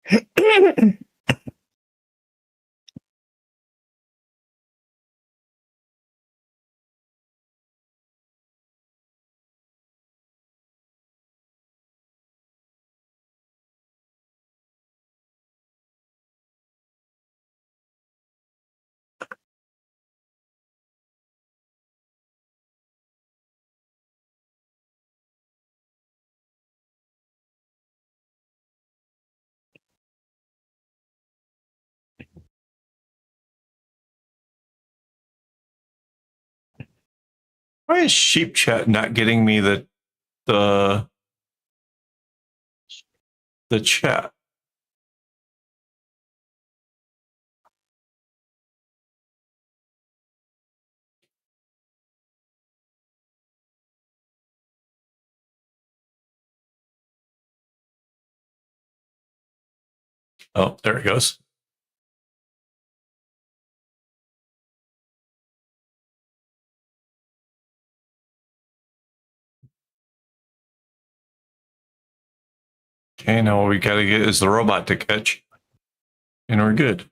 Why is Sheep Chat not getting me the chat? Oh, there it goes. Okay, now what we gotta get is the robot to catch, and we're good.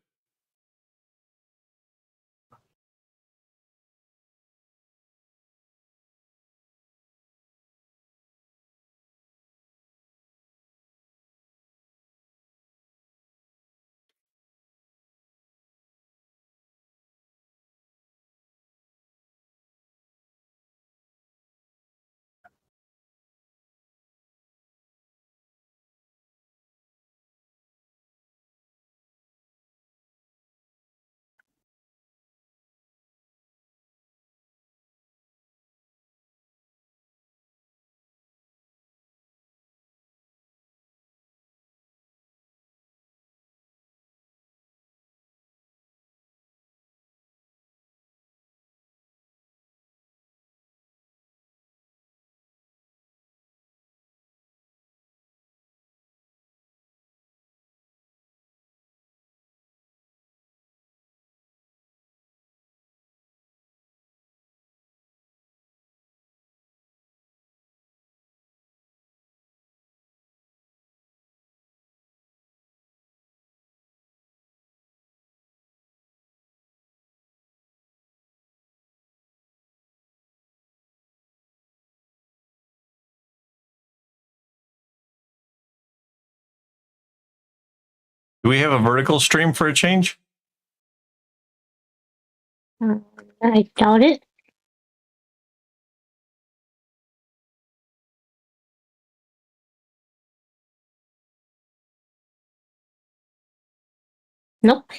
Do we have a vertical stream for a change? I doubt it. Nope.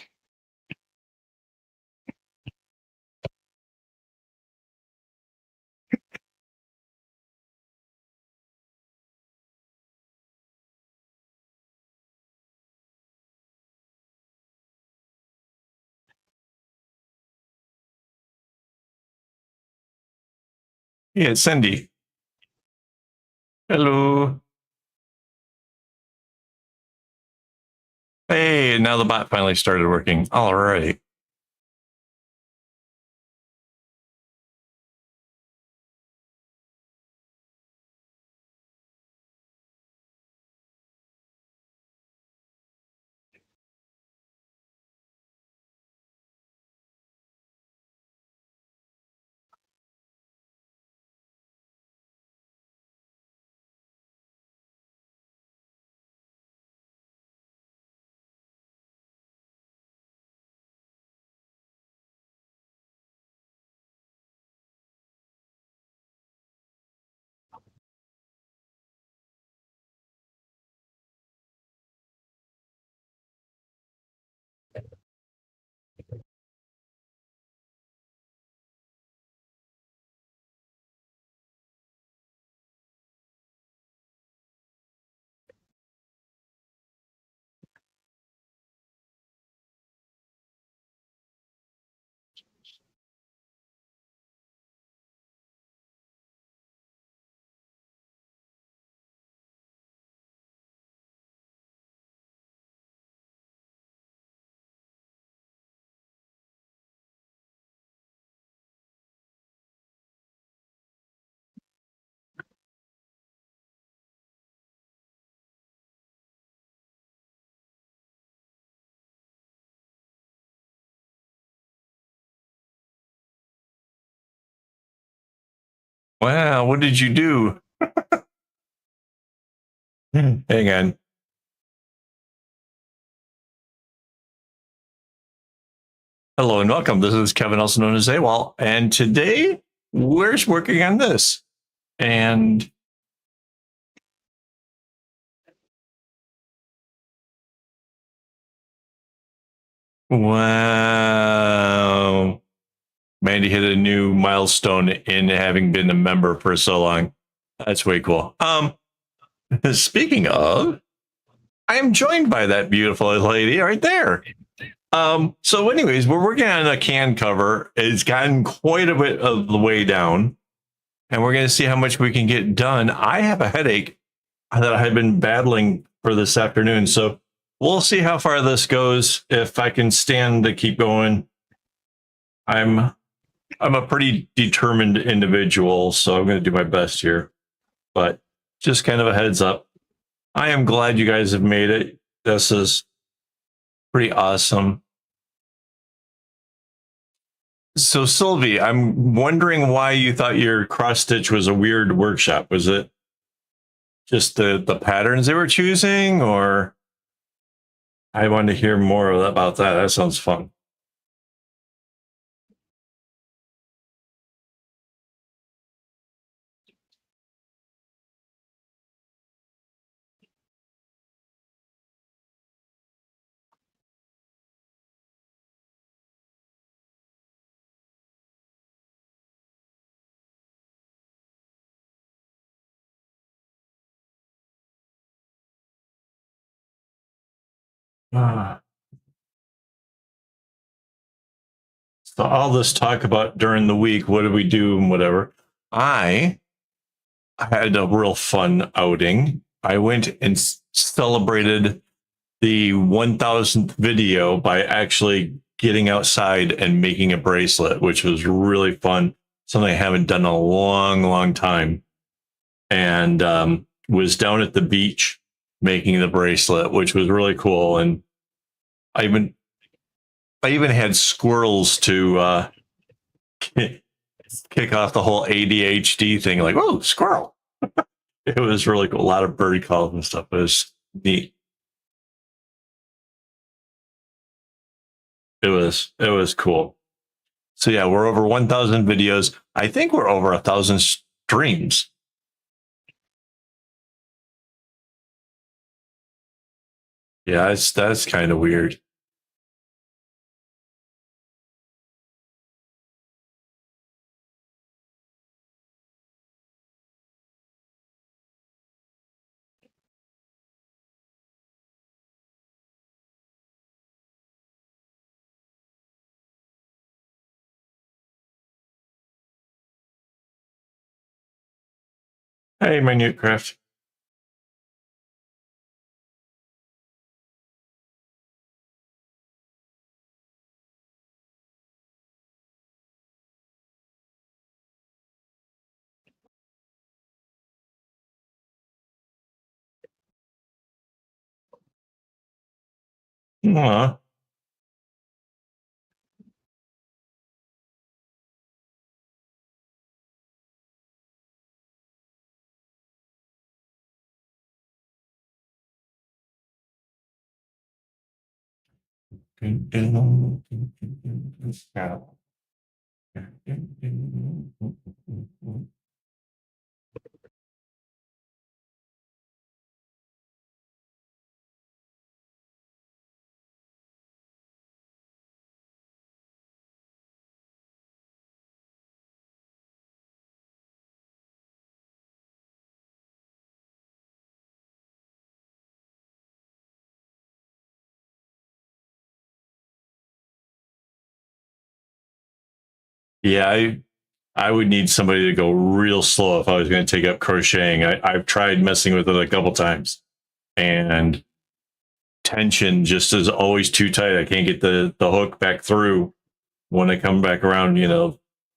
Yeah, Cindy. Hello. Hey, now the bot finally started working. All right. Wow, what did you do? Hang on. Hello and welcome. This is Kevin, also known as AWOL, and today we're working on this. And wow, Mandy hit a new milestone in having been a member for so long. That's way cool. Speaking of, I am joined by that beautiful lady right there. So anyways, we're working on a can cover. It's gotten quite a bit of the way down, and we're going to see how much we can get done. I have a headache that I've been battling for this afternoon, so we'll see how far this goes. If I can stand to keep going, I'm a pretty determined individual, so I'm going to do my best here. But just kind of a heads up. I am glad you guys have made it. This is pretty awesome. So Sylvie, I'm wondering why you thought your cross stitch was a weird workshop. Was it just the patterns they were choosing, or I wanted to hear more about that. That sounds fun. Ah. So all this talk about during the week, what do we do and whatever. I had a real fun outing. I went and celebrated the 1000th video by actually getting outside and making a bracelet, which was really fun. Something I haven't done in a long, long time. And was down at the beach making the bracelet, which was really cool. And I even had squirrels to kick off the whole ADHD thing. Like, oh, squirrel! It was really cool. A lot of bird calls and stuff. It was neat. It was cool. So yeah, we're over 1,000 videos. I think we're over 1,000 streams. Yeah, that's kind of weird. Hey, Minute Craft. Aw. Yeah, I would need somebody to go real slow if I was going to take up crocheting. I've tried messing with it a couple times, and tension just is always too tight. I can't get the hook back through when I come back around.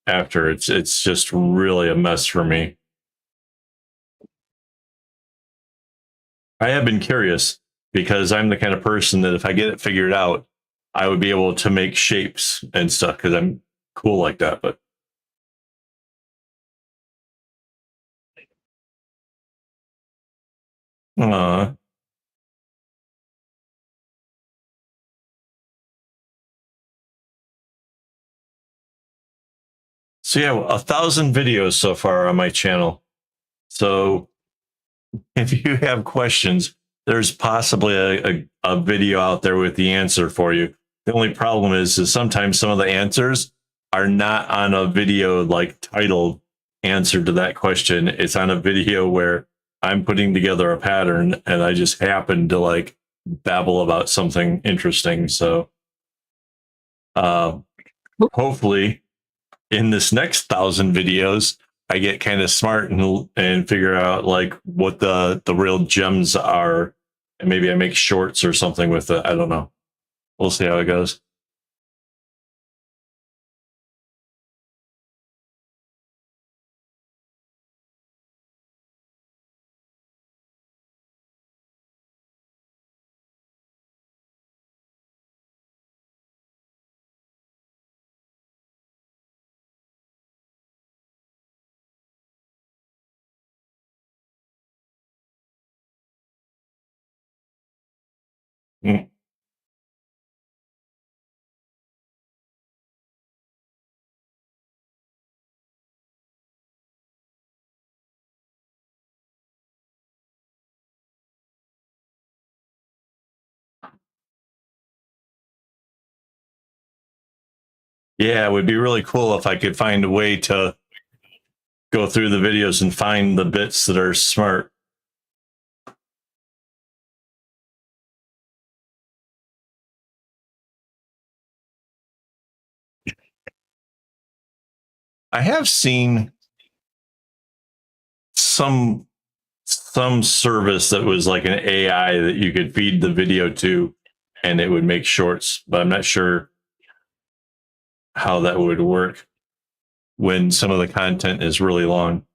After it's just really a mess for me. I have been curious because I'm the kind of person that if I get it figured out, I would be able to make shapes and stuff because I'm cool like that. But Uh, so yeah, 1,000 videos so far on my channel. So if you have questions, there's possibly a video out there with the answer for you. The only problem is sometimes some of the answers are not on a video like titled answer to that question. It's on a video where I'm putting together a pattern and I just happen to like babble about something interesting. So uh, hopefully in this next 1,000 videos, I get kind of smart and figure out like what the real gems are, and maybe I make shorts or something with it. I don't know. We'll see how it goes. Mm. Yeah, it would be really cool if I could find a way to go through the videos and find the bits that are smart. I have seen some some service that was like an AI that you could feed the video to and it would make shorts, but I'm not sure how that would work when some of the content is really long.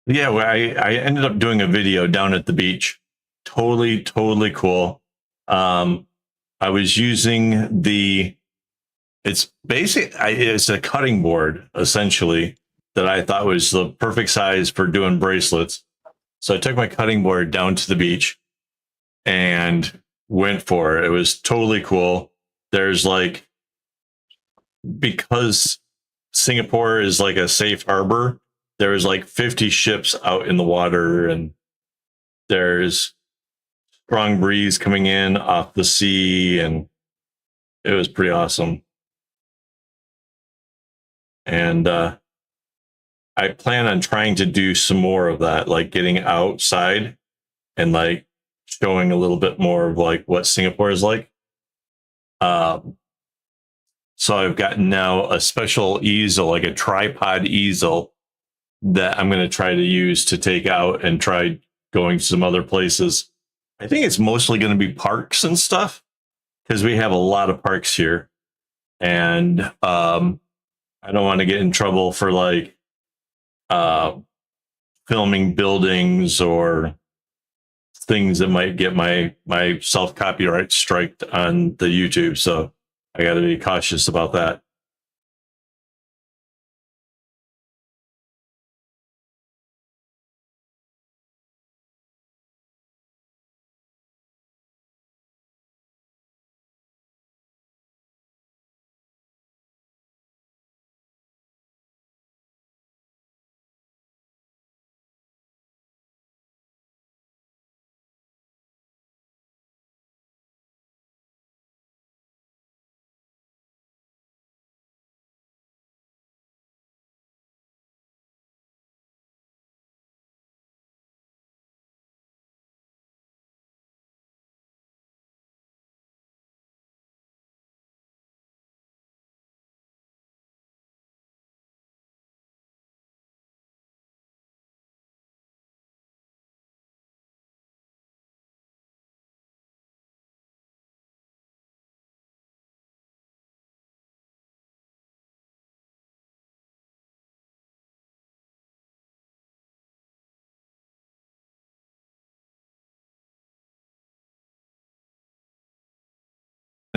Yeah, well, I ended up doing a video down at the beach. Totally cool. Um, I was using it's it's a cutting board essentially that I thought was the perfect size for doing bracelets. So I took my cutting board down to the beach and went for it. It was totally cool. There's like, because Singapore is like a safe harbor, there was like 50 ships out in the water and there's strong breeze coming in off the sea and it was pretty awesome. And I plan on trying to do some more of that, like getting outside and like showing a little bit more of like what Singapore is like. Um, so I've gotten now a special easel, like a tripod easel that I'm going to try to use to take out and try going to some other places. I think it's mostly going to be parks and stuff because we have a lot of parks here. And I don't want to get in trouble for like uh, filming buildings or things that might get my self copyright striked on the YouTube. So I got to be cautious about that.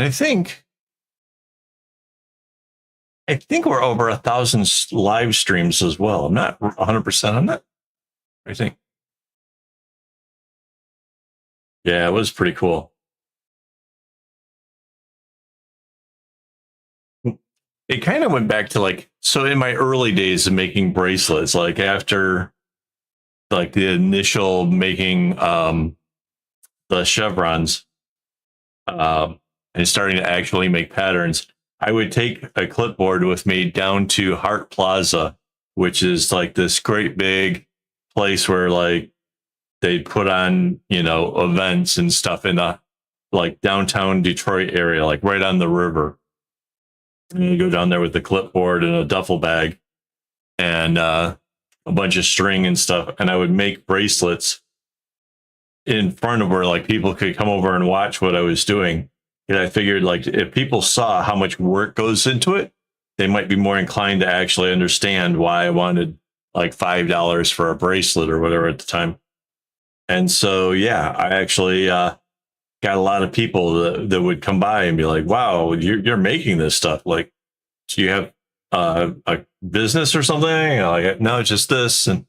And I think we're over 1,000 live streams as well. I'm not 100% on that. I think. Yeah, it was pretty cool. It kind of went back to like, so in my early days of making bracelets, like after like the initial making the chevrons and starting to actually make patterns, I would take a clipboard with me down to Hart Plaza, which is like this great big place where like they put on, you know, events and stuff in a like downtown Detroit area, like right on the river. And you go down there with the clipboard and a duffel bag and a bunch of string and stuff. And I would make bracelets in front of where like people could come over and watch what I was doing. And I figured like if people saw how much work goes into it, they might be more inclined to actually understand why I wanted like $5 for a bracelet or whatever at the time. And so, yeah, I actually got a lot of people that would come by and be like, wow, you're making this stuff. Like, do you have a business or something? Like, no, just this. And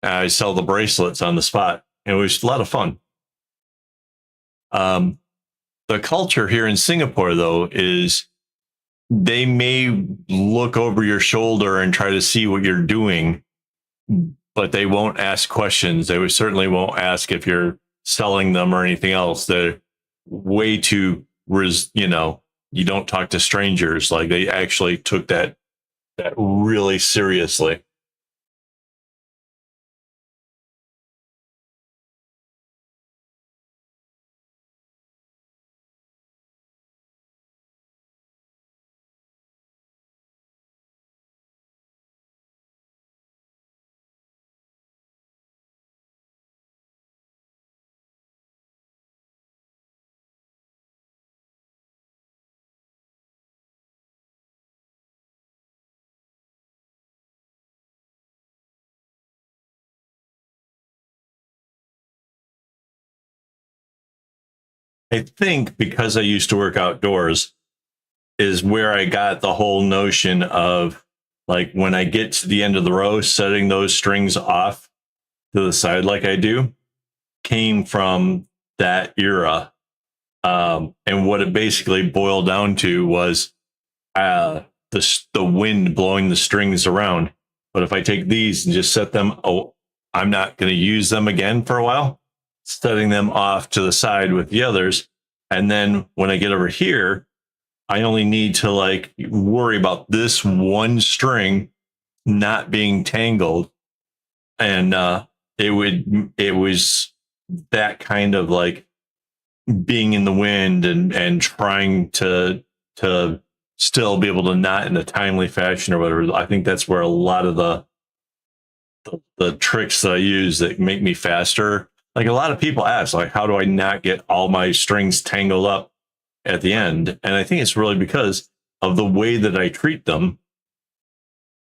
I sell the bracelets on the spot. It was a lot of fun. The culture here in Singapore, though, is they may look over your shoulder and try to see what you're doing, but they won't ask questions. They certainly won't ask if you're selling them or anything else. They're way too, you know, you don't talk to strangers. Like they actually took that really seriously. I think because I used to work outdoors is where I got the whole notion of like when I get to the end of the row, setting those strings off to the side like I do came from that era. And what it basically boiled down to was the wind blowing the strings around. But if I take these and just set them, I'm not going to use them again for a while, setting them off to the side with the others. And then when I get over here, I only need to like worry about this one string not being tangled. And it was that kind of like being in the wind and trying to still be able to knot in a timely fashion or whatever. I think that's where a lot of the tricks that I use that make me faster. Like a lot of people ask, like, how do I not get all my strings tangled up at the end? And I think it's really because of the way that I treat them.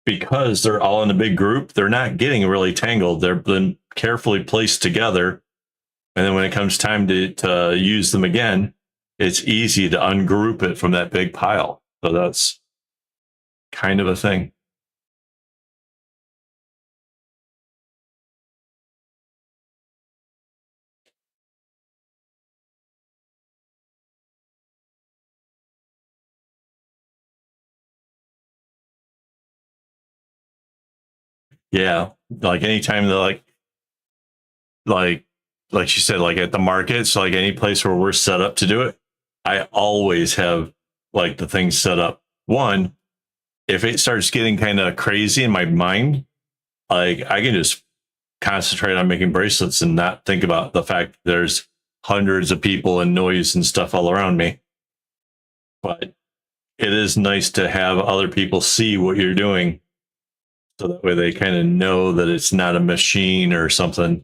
Because they're all in a big group, they're not getting really tangled. They're been carefully placed together. And then when it comes time to use them again, it's easy to ungroup it from that big pile. So that's kind of a thing. Yeah. Like anytime they're like like she said, like at the markets, like any place where we're set up to do it, I always have like the things set up. One, if it starts getting kind of crazy in my mind, like I can just concentrate on making bracelets and not think about the fact that there's hundreds of people and noise and stuff all around me. But it is nice to have other people see what you're doing so that way they kind of know that it's not a machine or something.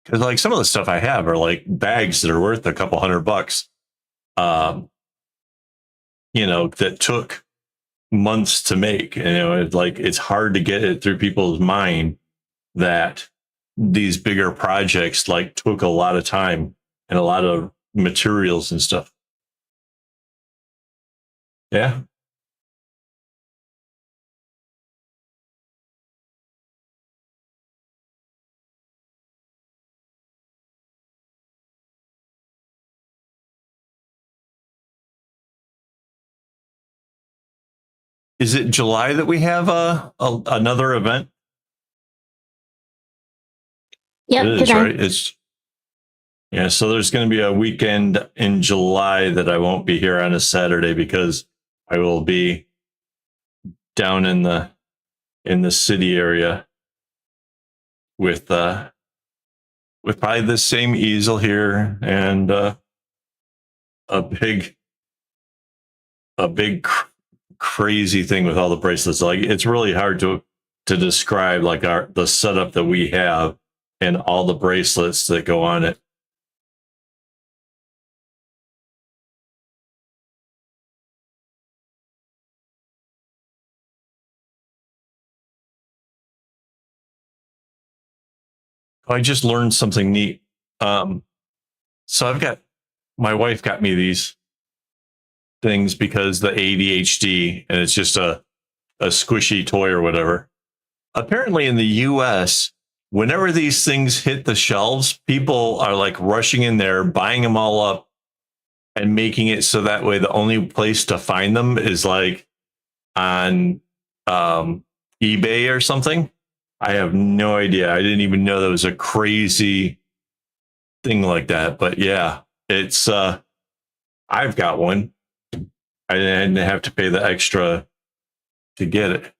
Because like some of the stuff I have are like bags that are worth a couple $100, um, you know, that took months to make. And, you know, it's hard to get it through people's mind that these bigger projects like took a lot of time. and a lot of materials and stuff. Yeah. Is it July that we have another event? Yep, It is, today. right? It's yeah. So there's going to be a weekend in July that I won't be here on a Saturday because I will be down in the city area with probably the same easel here and a big a big crazy thing with all the bracelets. Like it's really hard to describe like the setup that we have and all the bracelets that go on it. I just learned something neat. Um, so I've got my wife got me these things because the ADHD and it's just a squishy toy or whatever. Apparently in the US, whenever these things hit the shelves, people are like rushing in there, buying them all up and making it so that way the only place to find them is like on eBay or something. I have no idea. I didn't even know that was a crazy thing like that. But yeah, it's I've got one. I didn't have to pay the extra to get it.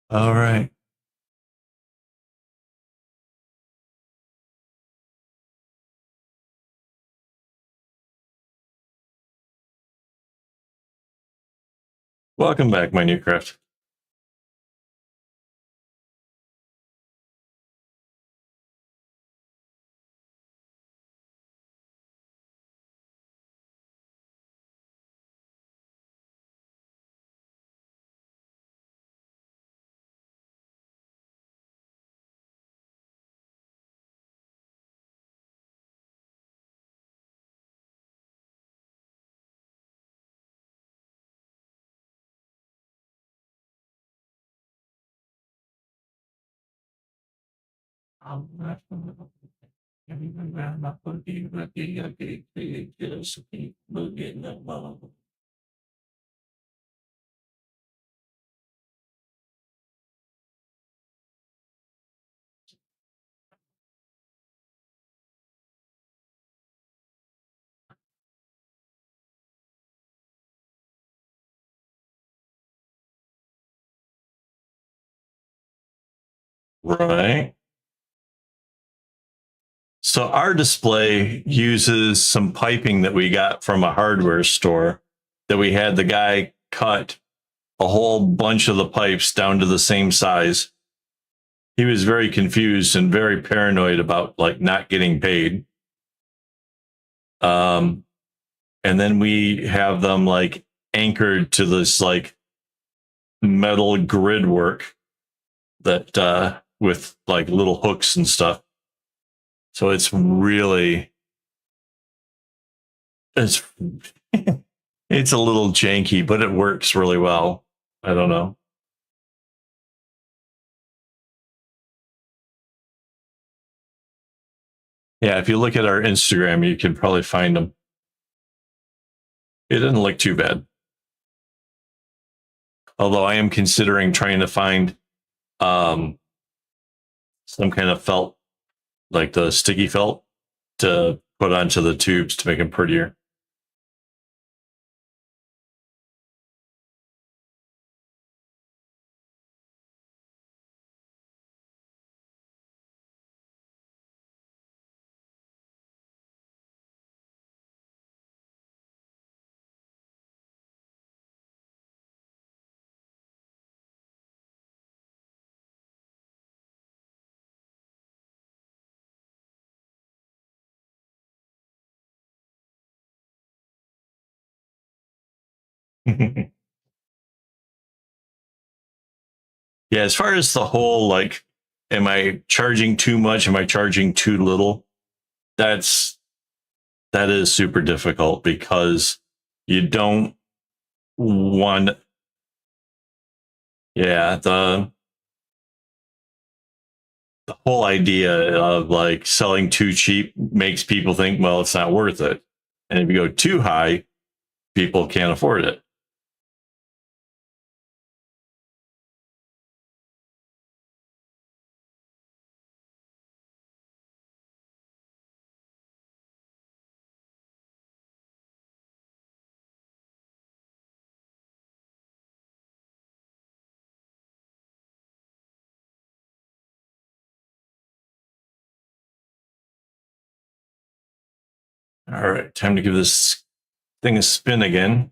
All right. Welcome back, my new craft. Right. So our display uses some piping that we got from a hardware store that we had the guy cut a whole bunch of the pipes down to the same size. He was very confused and very paranoid about like not getting paid. Um, and then we have them like anchored to this like metal grid work that with like little hooks and stuff. So it's really it's it's a little janky, but it works really well. I don't know. Yeah, if you look at our Instagram, you can probably find them. It didn't look too bad. Although I am considering trying to find um, some kind of felt, like the sticky felt, to put onto the tubes to make them prettier. Yeah, as far as the whole like, am I charging too much? Am I charging too little? That is super difficult because you don't want, yeah, the whole idea of like selling too cheap makes people think, well, it's not worth it. And if you go too high, people can't afford it. All right, time to give this thing a spin again.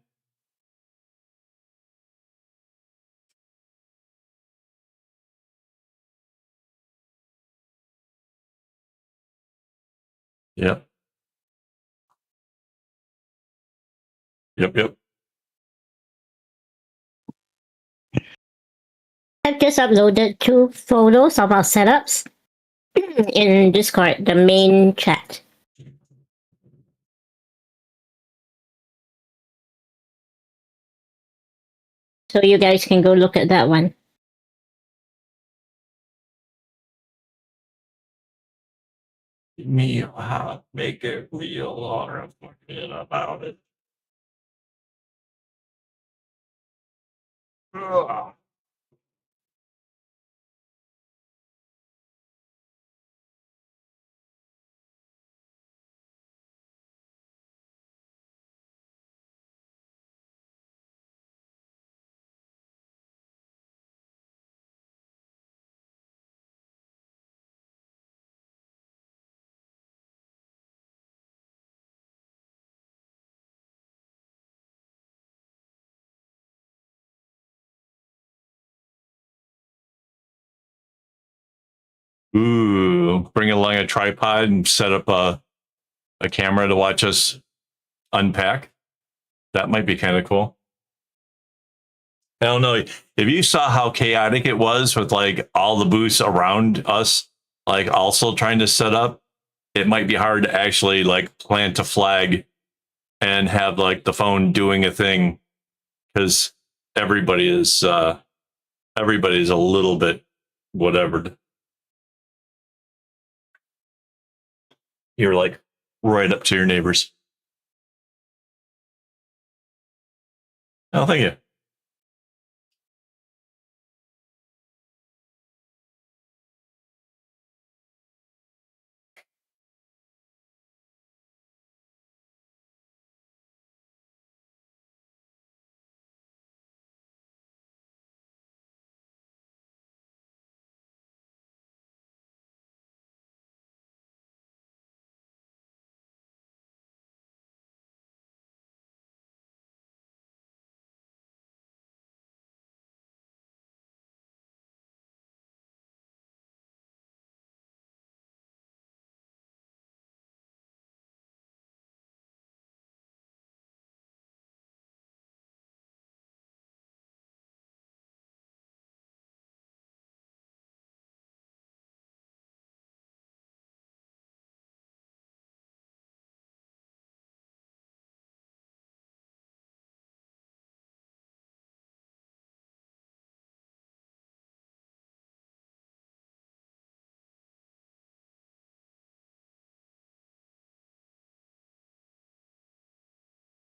Yep. Yep. Yep. I've just uploaded 2 photos of our setups in Discord, the main chat. So you guys can go look at that one. Me how make it real or forget about it. Ugh. Ooh, bring along a tripod and set up a camera to watch us unpack. That might be kind of cool. I don't know if you saw how chaotic it was with like all the booths around us, like also trying to set up. It might be hard to actually like plant a flag and have like the phone doing a thing because everybody is everybody's a little bit whatever. You're like right up to your neighbors. Oh, thank you.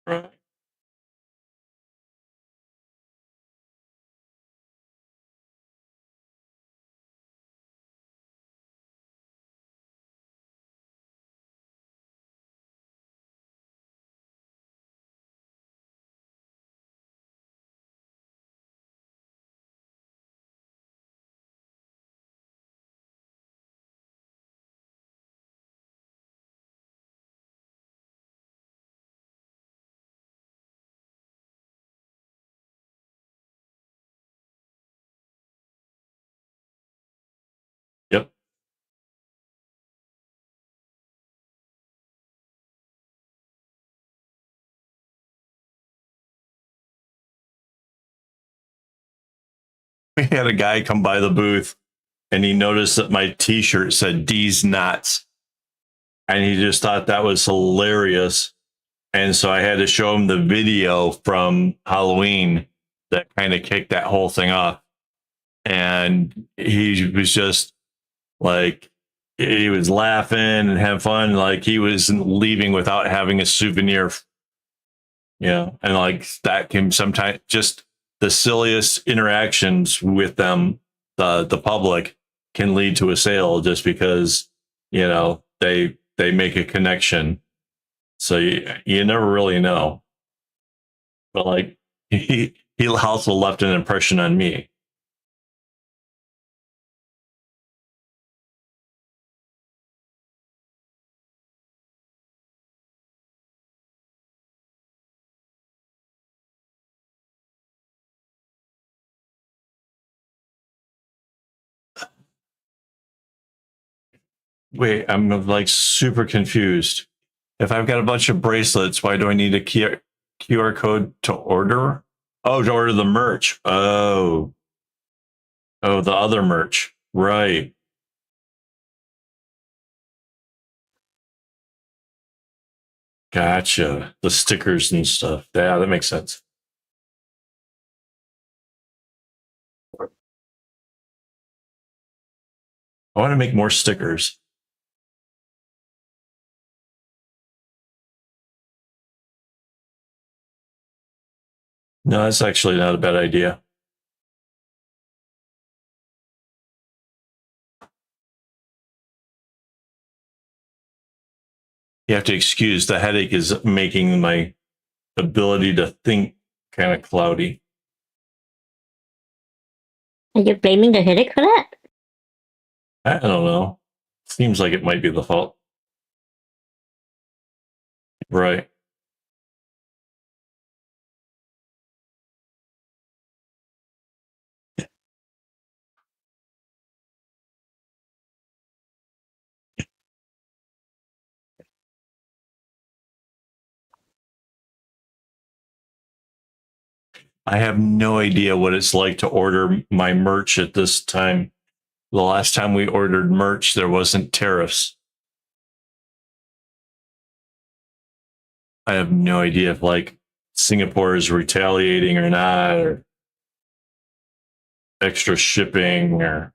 Right. We had a guy come by the booth and he noticed that my t-shirt said D's Knots. And he just thought that was hilarious. And so I had to show him the video from Halloween that kind of kicked that whole thing off. And he was just like, he was laughing and having fun. Like he was leaving without having a souvenir. And like that can sometimes just the silliest interactions with them, the public can lead to a sale just because, they make a connection. So you never really know. But like he also left an impression on me. Wait, I'm like super confused. If I've got a bunch of bracelets, why do I need a QR code to order? Oh, to order the merch. Oh, the other merch. Right. Gotcha. The stickers and stuff. Yeah, that makes sense. I want to make more stickers. No, that's actually not a bad idea. You have to excuse the headache is making my ability to think kind of cloudy. Are you blaming the headache for that? I don't know. Seems like it might be the fault. Right. I have no idea what it's like to order my merch at this time. The last time we ordered merch, there wasn't tariffs. I have no idea if like Singapore is retaliating or not, or extra shipping, or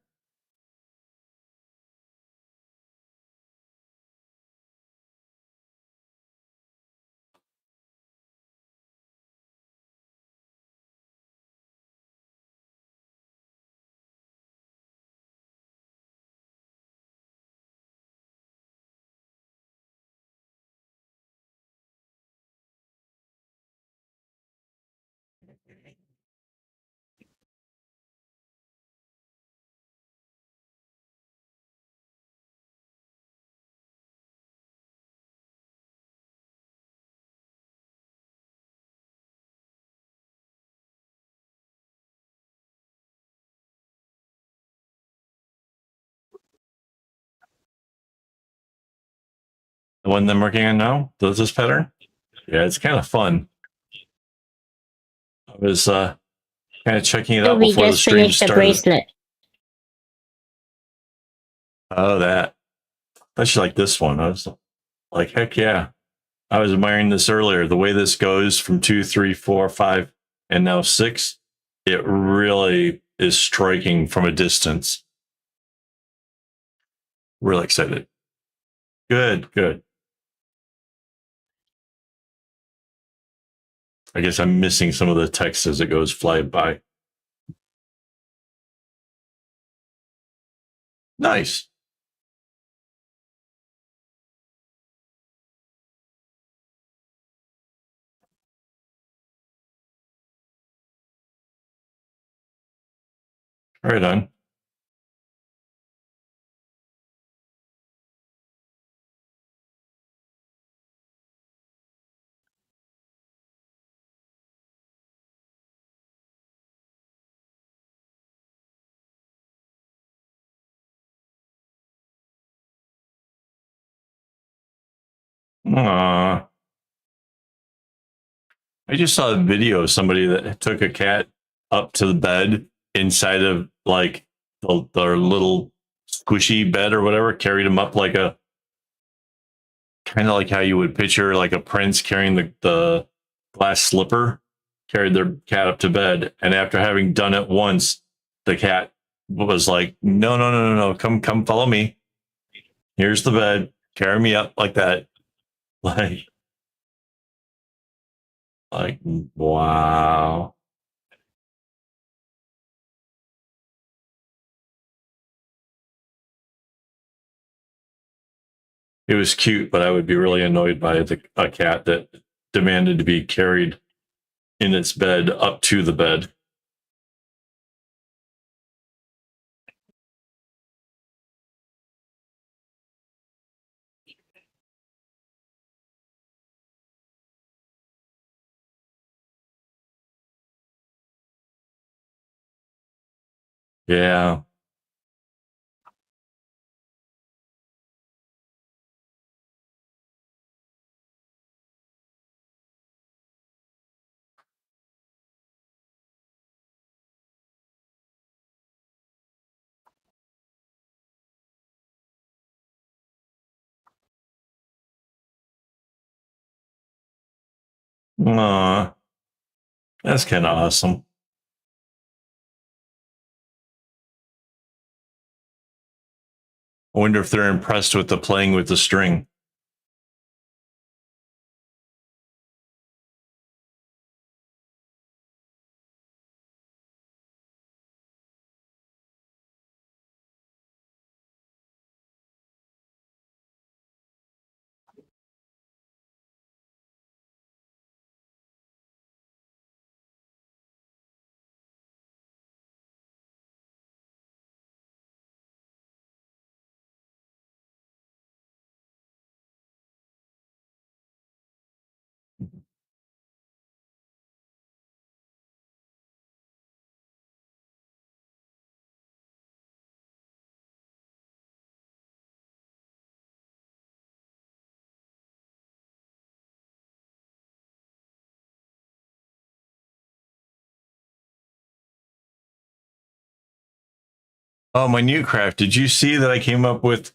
the one that I'm working on now. Does this pattern? Yeah, it's kind of fun. I was kind of checking it So out we before the just stream finished the started. bracelet. Oh, that. I should like this one. I was like, heck yeah. I was admiring this earlier. The way this goes from 2, 3, 4, 5, and now 6, it really is striking from a distance. Really excited. Good, good. I guess I'm missing some of the text as it goes fly by. Nice. Right on. Aww. I just saw a video of somebody that took a cat up to the bed inside of like their little squishy bed or whatever, carried him up like a kind of like how you would picture like a prince carrying the glass slipper, carried their cat up to bed. And after having done it once, the cat was like, no, no, no, no, no, come follow me. Here's the bed. Carry me up like that. Like, like, wow. It was cute, but I would be really annoyed by a cat that demanded to be carried in its bed up to the bed. Yeah. Aw, that's kind of awesome. I wonder if they're impressed with the playing with the string. Oh, my new craft. Did you see that I came up with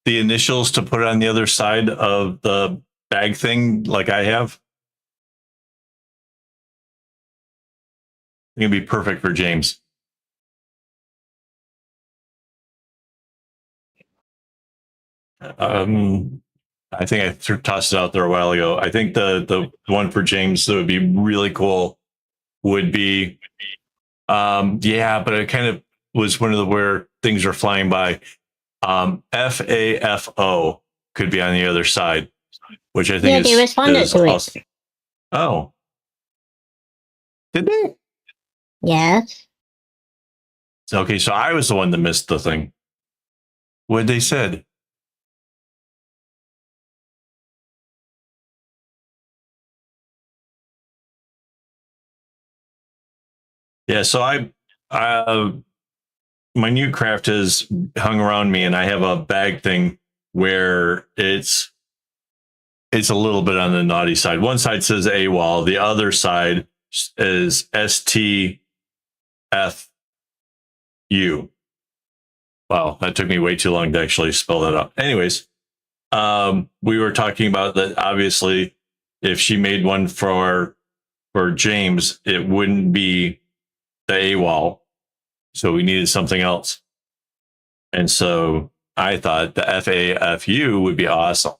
the initials to put on the other side of the bag thing like I have? It's going to be perfect for James. Um, I think I tossed it out there a while ago. I think the one for James that would be really cool would be, yeah, but it kind of was one of the where things are flying by. FAFO could be on the other side, which I think Yeah, they responded is to it. awesome. Oh, did they? Yes. Okay, so I was the one that missed the thing. What they said? Yeah, so uh, my new craft has hung around me, and I have a bag thing where it's a little bit on the naughty side. One side says AWOL, the other side is STFU. Wow, that took me way too long to actually spell that out. Anyways, we were talking about that. Obviously, if she made one for James, it wouldn't be the AWOL, so we needed something else. And so I thought the FAFU would be awesome.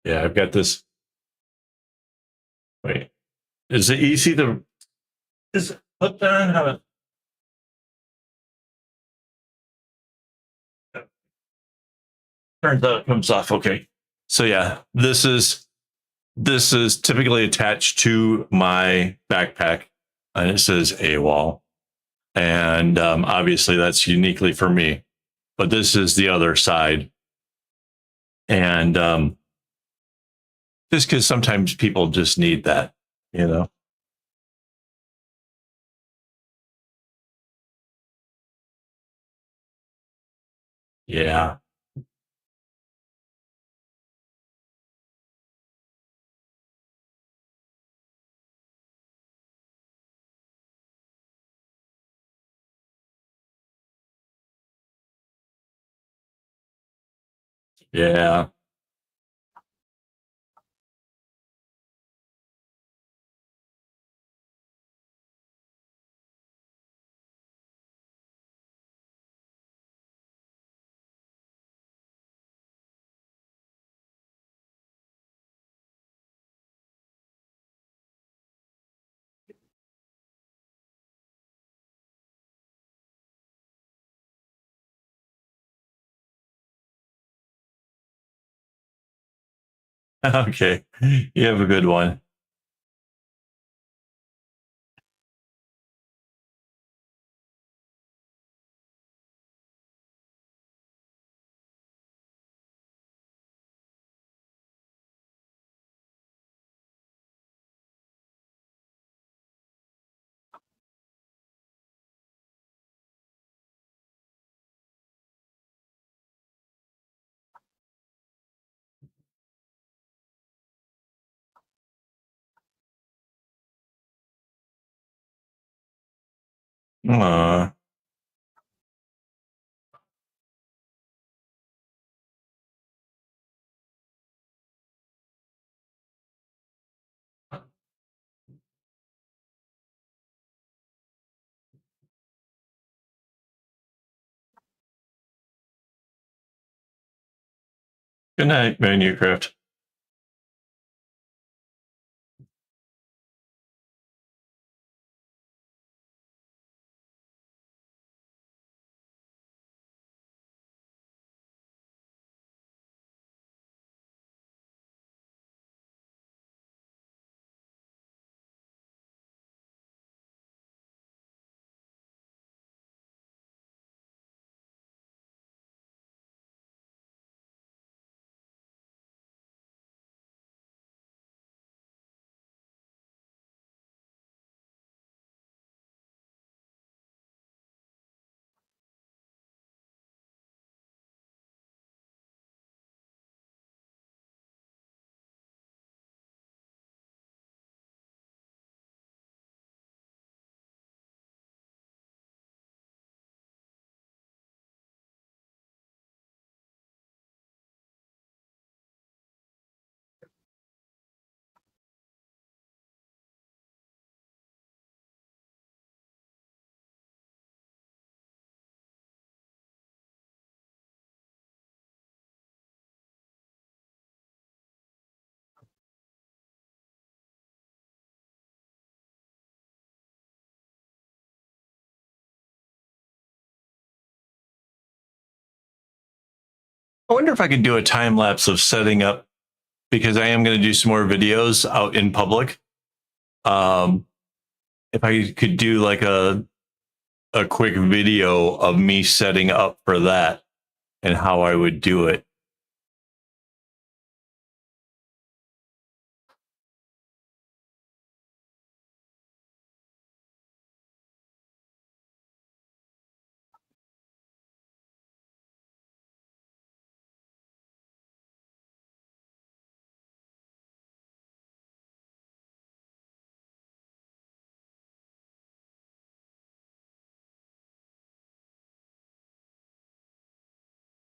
Yeah, I've got this. Wait, is it easy to is it put on? How to turns out it comes off? Okay. So yeah, this is typically attached to my backpack, and it says AWOL, and obviously that's uniquely for me. But this is the other side, and just because sometimes people just need that, you know. Yeah. Yeah. Okay. You have a good one. Aw. Good night, Manuscript. I wonder if I could do a time lapse of setting up, because I am going to do some more videos out in public. If I could do like a quick video of me setting up for that and how I would do it.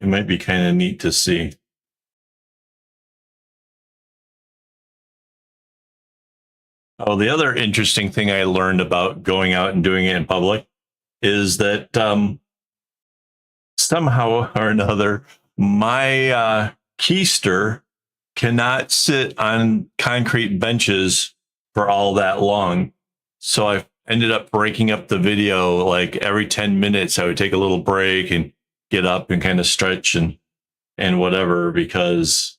It might be kind of neat to see. Oh, the other interesting thing I learned about going out and doing it in public is that somehow or another, my keister cannot sit on concrete benches for all that long. So I ended up breaking up the video. Like every 10 minutes, I would take a little break and get up and kind of stretch and whatever, because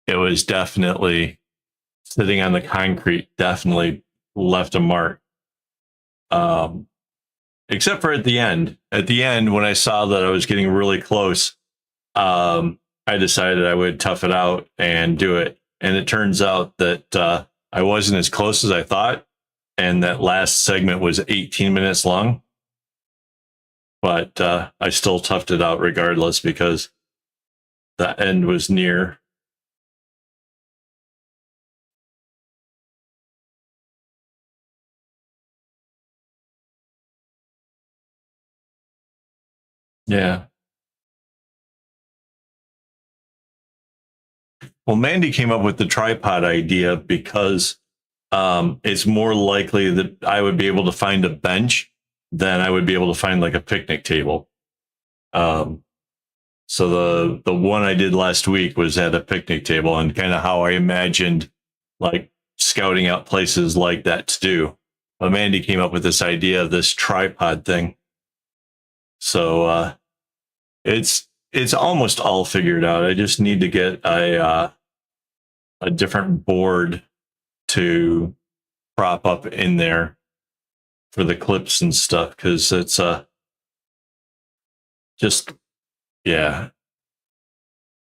it was definitely sitting on the concrete, definitely left a mark. Um, Except for at the end. At the end, when I saw that I was getting really close, I decided I would tough it out and do it. And it turns out that I wasn't as close as I thought. And that last segment was 18 minutes long. But I still toughed it out regardless because the end was near. Yeah. Well, Mandy came up with the tripod idea because it's more likely that I would be able to find a bench than I would be able to find like a picnic table. Um, so the one I did last week was at a picnic table, and kind of how I imagined like scouting out places like that to do. But Mandy came up with this idea of this tripod thing. So it's almost all figured out. I just need to get a different board to prop up in there for the clips and stuff, because it's just yeah.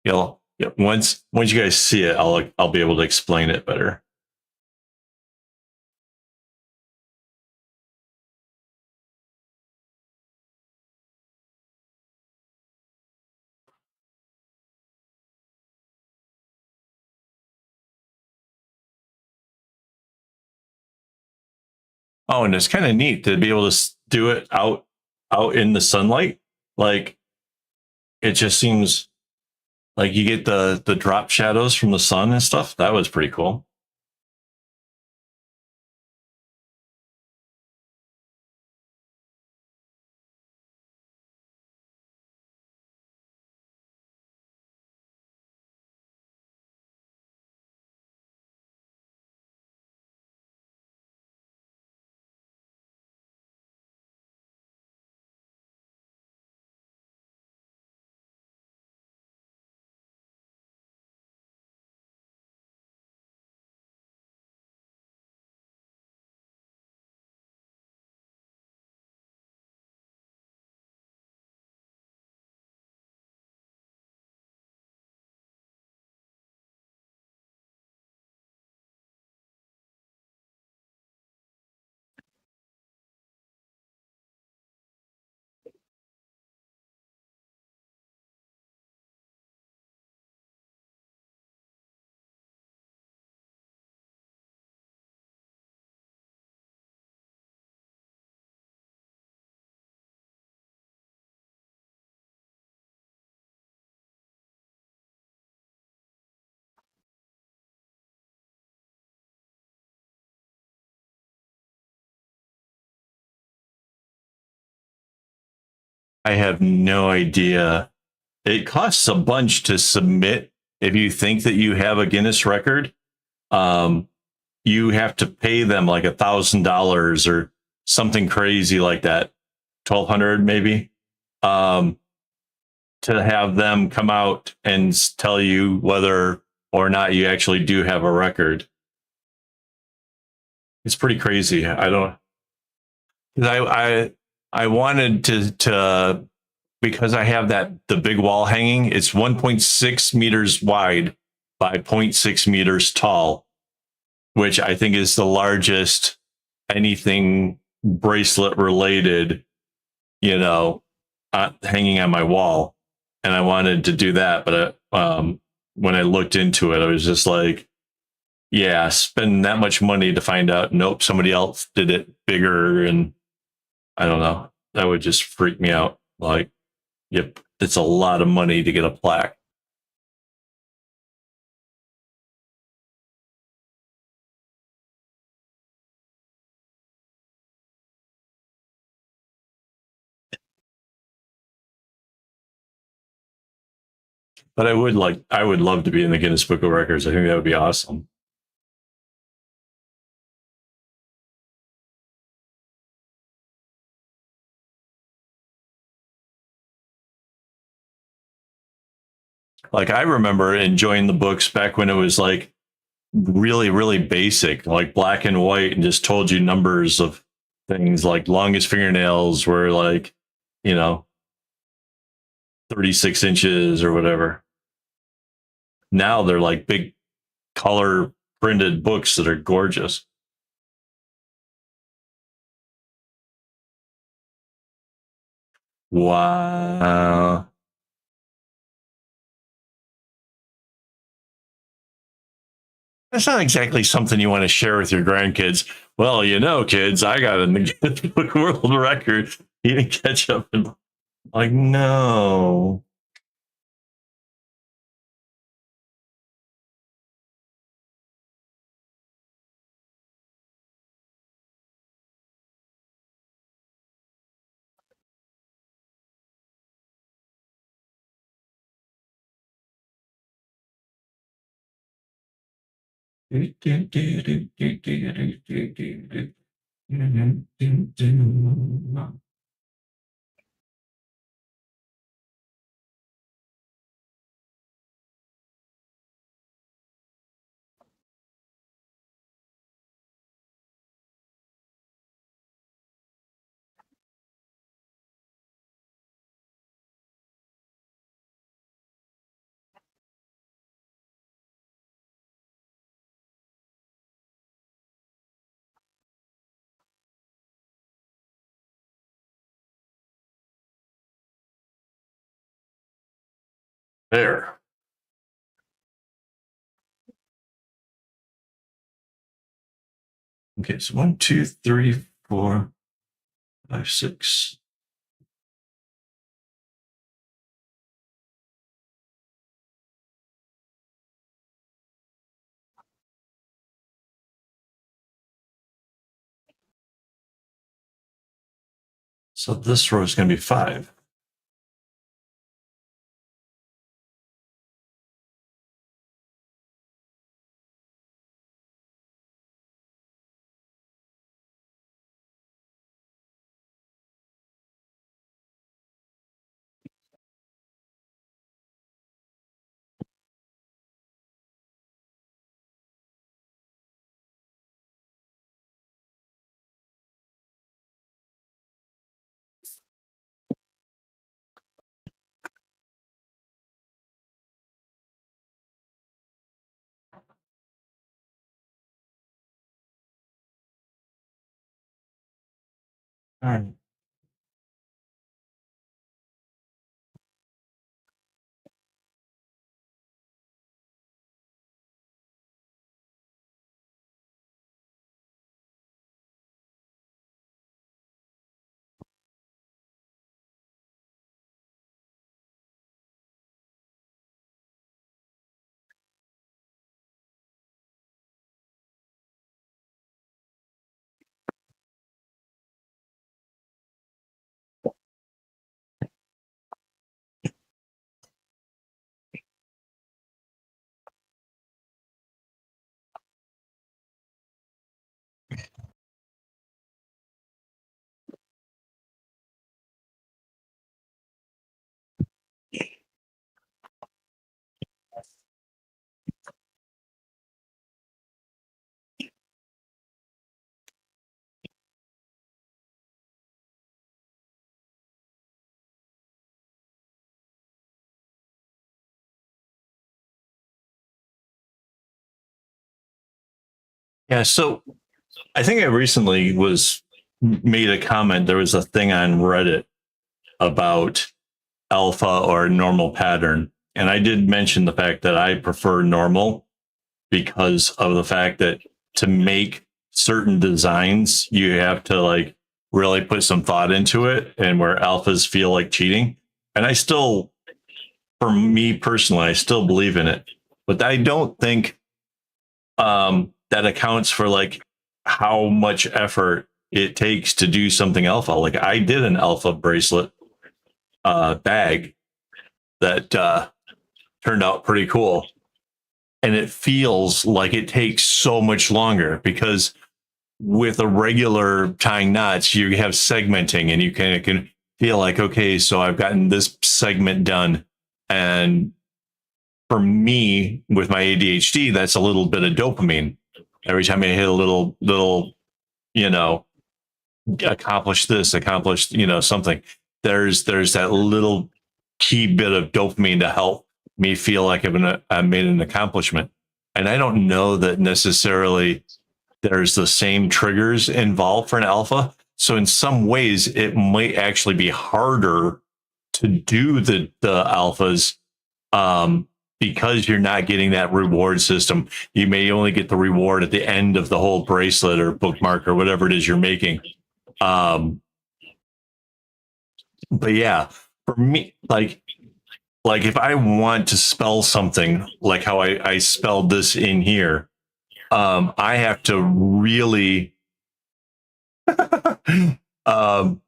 Yeah, once you guys see it, I'll be able to explain it better. Oh, and it's kind of neat to be able to do it out in the sunlight. Like it just seems like you get the drop shadows from the sun and stuff. That was pretty cool. I have no idea. It costs a bunch to submit. If you think that you have a Guinness record, um, you have to pay them like $1,000 or something crazy like that, 1,200 maybe, um, to have them come out and tell you whether or not you actually do have a record. It's pretty crazy. I don't. I wanted to because I have the big wall hanging. It's 1.6 meters wide by 0.6 meters tall, which I think is the largest anything bracelet related, you know, hanging on my wall. And I wanted to do that, but when I looked into it, I was just like, yeah, spend that much money to find out, nope, somebody else did it bigger, and I don't know. That would just freak me out. Like, yep, it's a lot of money to get a plaque. But I would love to be in the Guinness Book of Records. I think that would be awesome. Like I remember enjoying the books back when it was like really, really basic, like black and white, and just told you numbers of things. Like longest fingernails were like, you know, 36 inches or whatever. Now they're like big color printed books that are gorgeous. Wow. That's not exactly something you want to share with your grandkids. Well, you know, kids, I got in the Guinness Book World Record eating ketchup, and like, no. There. Okay, so 1, 2, 3, 4, 5, 6. So this row is going to be 5. All right. Yeah, so I think I recently was made a comment. There was a thing on Reddit about alpha or normal pattern. And I did mention the fact that I prefer normal because of the fact that to make certain designs, you have to like really put some thought into it, and where alphas feel like cheating. And I still, for me personally, I still believe in it, but I don't think that accounts for like how much effort it takes to do something alpha. Like I did an alpha bracelet bag that turned out pretty cool. And it feels like it takes so much longer because with a regular tying knots, you have segmenting and you can feel like, okay, so I've gotten this segment done. And for me, with my ADHD, that's a little bit of dopamine. Every time I hit a little, you know, accomplish this, accomplish, something. There's that little key bit of dopamine to help me feel like I've made an accomplishment. And I don't know that necessarily there's the same triggers involved for an alpha. So in some ways, it might actually be harder to do the alphas because you're not getting that reward system. You may only get the reward at the end of the whole bracelet or bookmark or whatever it is you're making. Um, but yeah, for me, like if I want to spell something like how I spelled this in here, I have to really, um,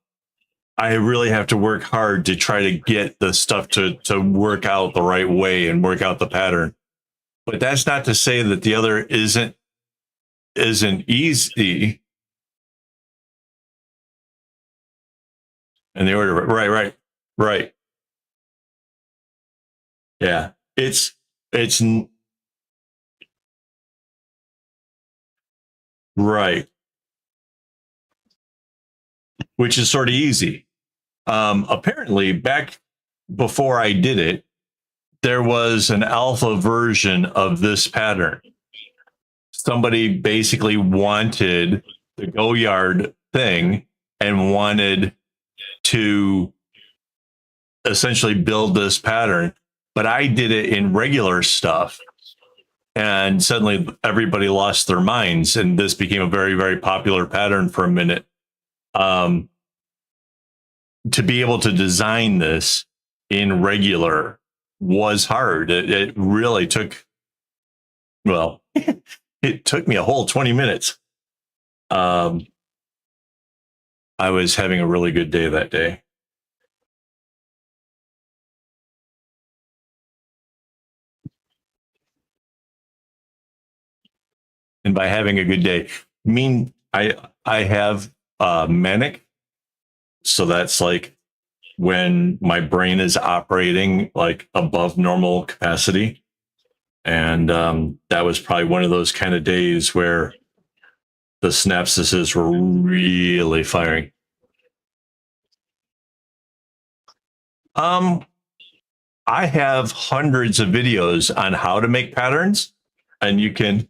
I really have to work hard to try to get the stuff to work out the right way and work out the pattern. But that's not to say that the other isn't easy. In the order, right. Yeah, it's right, which is sort of easy. Apparently, back before I did it, there was an alpha version of this pattern. Somebody basically wanted the go yard thing and wanted to essentially build this pattern, but I did it in regular stuff. And suddenly everybody lost their minds, and this became a very, very popular pattern for a minute. To be able to design this in regular was hard. It really took, well, it took me a whole 20 minutes. I was having a really good day that day. And by having a good day, I have manic. So that's like when my brain is operating like above normal capacity. And that was probably one of those kind of days where the synapses were really firing. I have hundreds of videos on how to make patterns, and you can.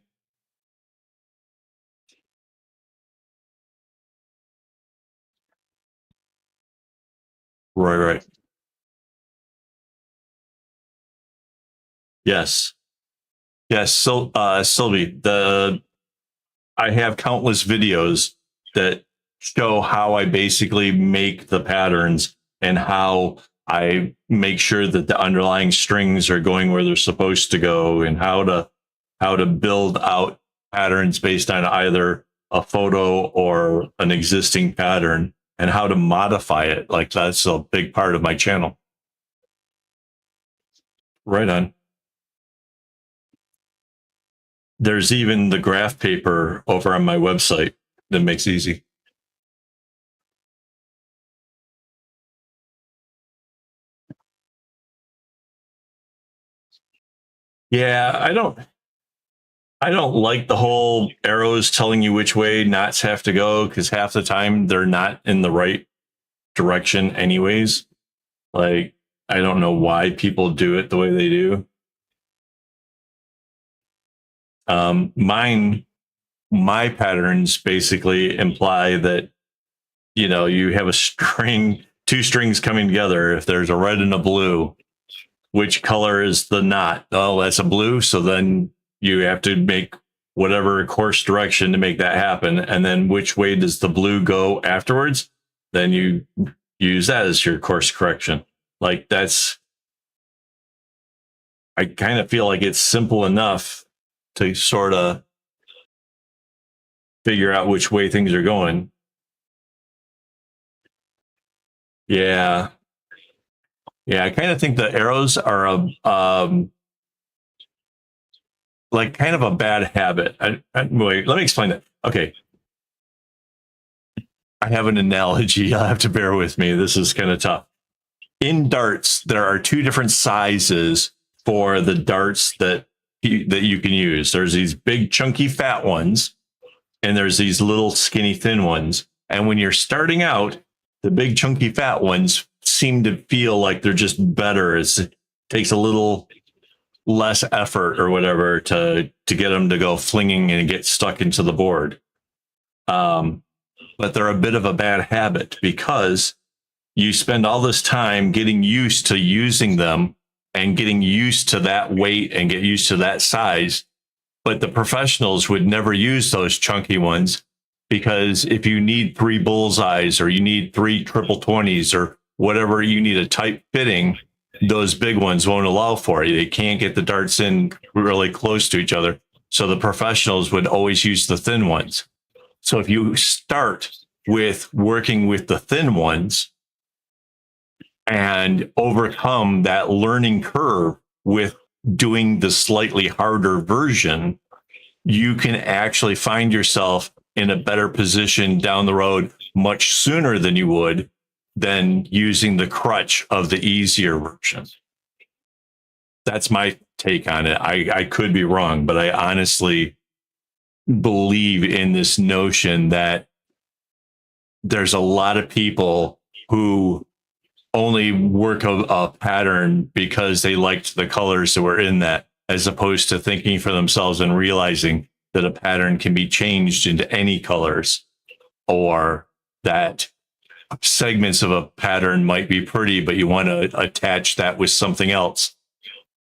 Right. Yes. So, Sylvie, I have countless videos that show how I basically make the patterns and how I make sure that the underlying strings are going where they're supposed to go, and how to build out patterns based on either a photo or an existing pattern, and how to modify it. Like, that's a big part of my channel. Right on. There's even the graph paper over on my website that makes it easy. Yeah, I don't like the whole arrows telling you which way knots have to go, because half the time they're not in the right direction anyways. Like, I don't know why people do it the way they do. My patterns basically imply that, you have a string, two strings coming together. If there's a red and a blue, which color is the knot? Oh, that's a blue. So then you have to make whatever course direction to make that happen. And then which way does the blue go afterwards? Then you use that as your course correction. Like, I kind of feel like it's simple enough to sort of figure out which way things are going. Yeah. Yeah. I kind of think the arrows are like kind of a bad habit. Wait, let me explain that. Okay. I have an analogy. You'll have to bear with me. This is kind of tough. In darts, there are two different sizes for the darts that you can use. There's these big, chunky, fat ones, and there's these little, skinny, thin ones. And when you're starting out, the big, chunky, fat ones seem to feel like they're just better. It takes a little less effort or whatever to get them to go flinging and get stuck into the board. But they're a bit of a bad habit, because you spend all this time getting used to using them and getting used to that weight and get used to that size. But the professionals would never use those chunky ones, because if you need 3 bullseyes, or you need 3 triple 20s, or whatever you need a tight fitting, those big ones won't allow for it. They can't get the darts in really close to each other. So the professionals would always use the thin ones. So if you start with working with the thin ones and overcome that learning curve with doing the slightly harder version, you can actually find yourself in a better position down the road much sooner than you would than using the crutch of the easier version. That's my take on it. I could be wrong, but I honestly believe in this notion that there's a lot of people who only work a pattern because they liked the colors that were in that, as opposed to thinking for themselves and realizing that a pattern can be changed into any colors, or that segments of a pattern might be pretty, but you want to attach that with something else.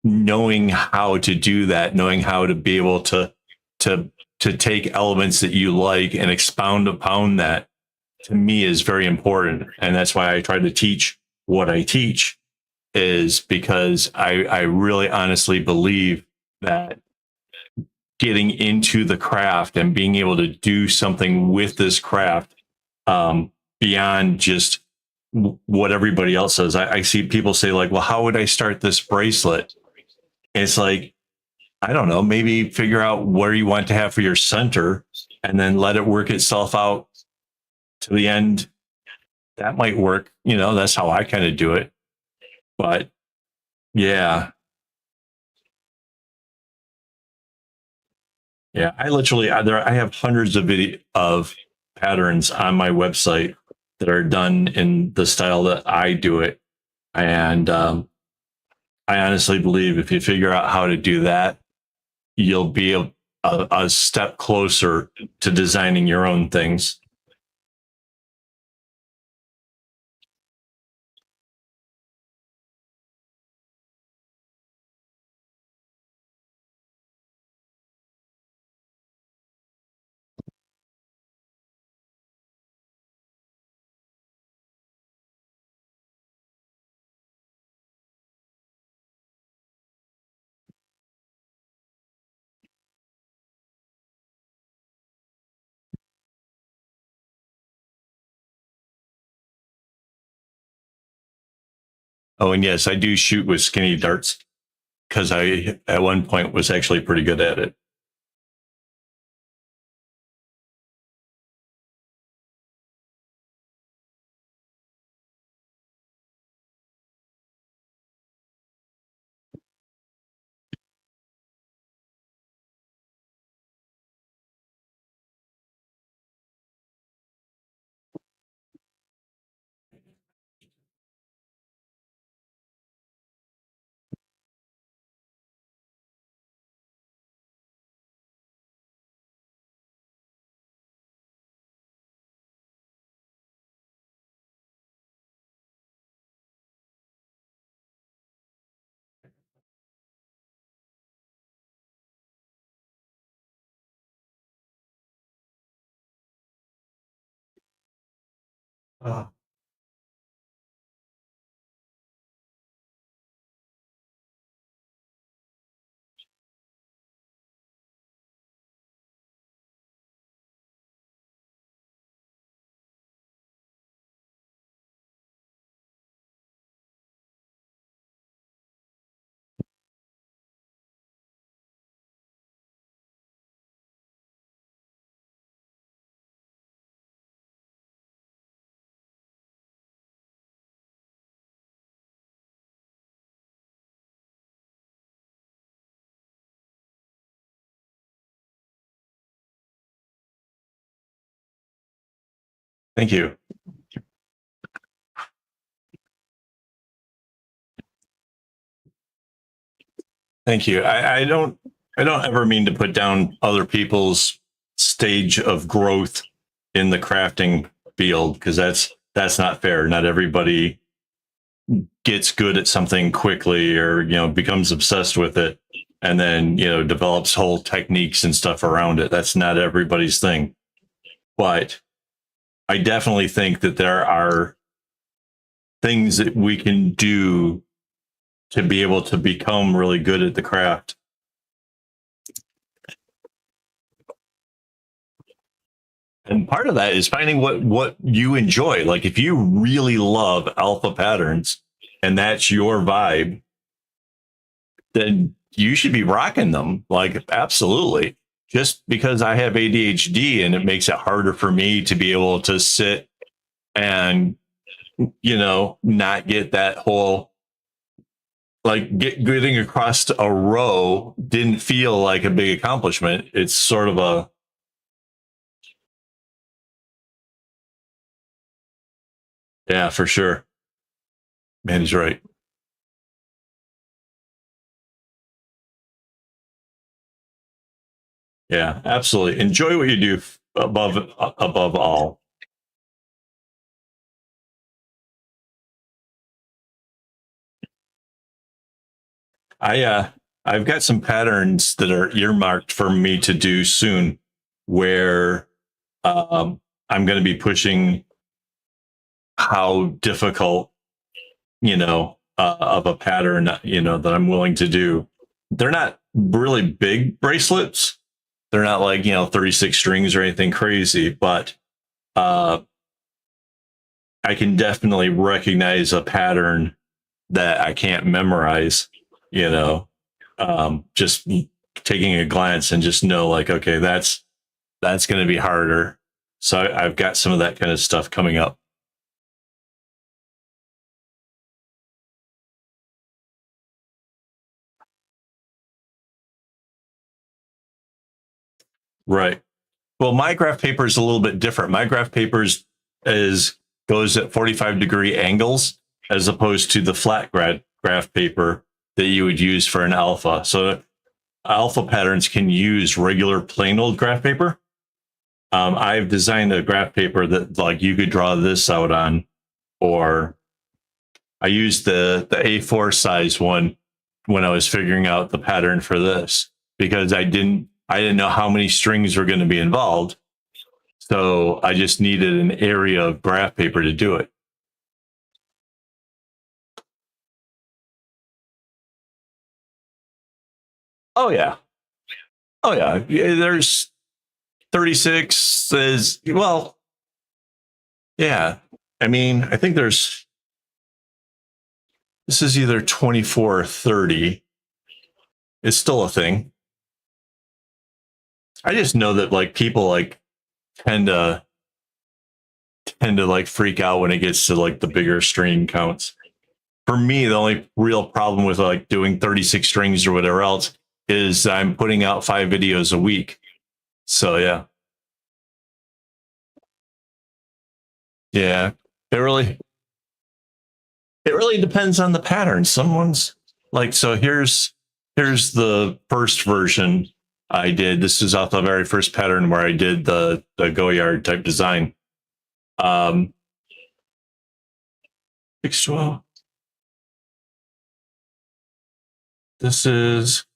Knowing how to do that, knowing how to be able to take elements that you like and expound upon that, to me is very important. And that's why I try to teach what I teach, is because I really honestly believe that getting into the craft and being able to do something with this craft, beyond just what everybody else says. I see people say like, well, how would I start this bracelet? It's like, I don't know, maybe figure out where you want to have for your center and then let it work itself out to the end. That might work. That's how I kind of do it. But yeah. Yeah. I have hundreds of patterns on my website that are done in the style that I do it. And I honestly believe if you figure out how to do that, you'll be a step closer to designing your own things. Oh, and yes, I do shoot with skinny darts because I, at one point, was actually pretty good at it. Oh. Thank you. Thank you. I don't ever mean to put down other people's stage of growth in the crafting field, because that's not fair. Not everybody gets good at something quickly, or becomes obsessed with it and then develops whole techniques and stuff around it. That's not everybody's thing. But I definitely think that there are things that we can do to be able to become really good at the craft. And part of that is finding what you enjoy. Like if you really love alpha patterns and that's your vibe, then you should be rocking them. Like, absolutely. Just because I have ADHD and it makes it harder for me to be able to sit and, not get that whole, like, getting across a row didn't feel like a big accomplishment. It's sort of a, yeah, for sure. Man, he's right. Yeah, absolutely. Enjoy what you do above all. I've got some patterns that are earmarked for me to do soon, where I'm going to be pushing how difficult, of a pattern, that I'm willing to do. They're not really big bracelets. They're not like 36 strings or anything crazy, but uh, I can definitely recognize a pattern that I can't memorize, just taking a glance and just know like, okay, that's going to be harder. So I've got some of that kind of stuff coming up. Right. Well, my graph paper is a little bit different. My graph papers is goes at 45-degree angles as opposed to the flat graph paper that you would use for an alpha. So alpha patterns can use regular plain old graph paper. I've designed a graph paper that like you could draw this out on, or I used the A4 size one when I was figuring out the pattern for this because I didn't know how many strings were going to be involved. So I just needed an area of graph paper to do it. Oh yeah. Oh yeah. There's 36 is, well, yeah. I mean, I think this is either 24 or 30. It's still a thing. I just know that like people like tend to like freak out when it gets to like the bigger string counts. For me, the only real problem with like doing 36 strings or whatever else is I'm putting out 5 videos a week. So yeah. Yeah. It really depends on the pattern. Someone's like, so here's the first version I did. This is off the very first pattern where I did the Goyard type design. 612. This is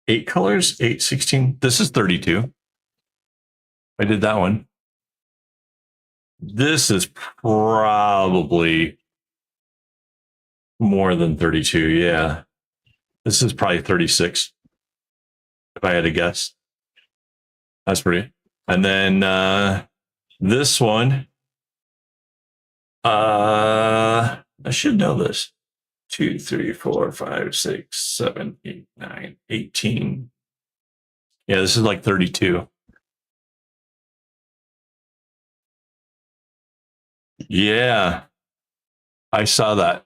8 colors, 8, 16. This is 32. I did that one. This is probably more than 32. Yeah. This is probably 36. If I had to guess. That's pretty. And then this one, I should know this. 2, 3, 4, 5, 6, 7, 8, 9, 18. Yeah, this is like 32. Yeah, I saw that.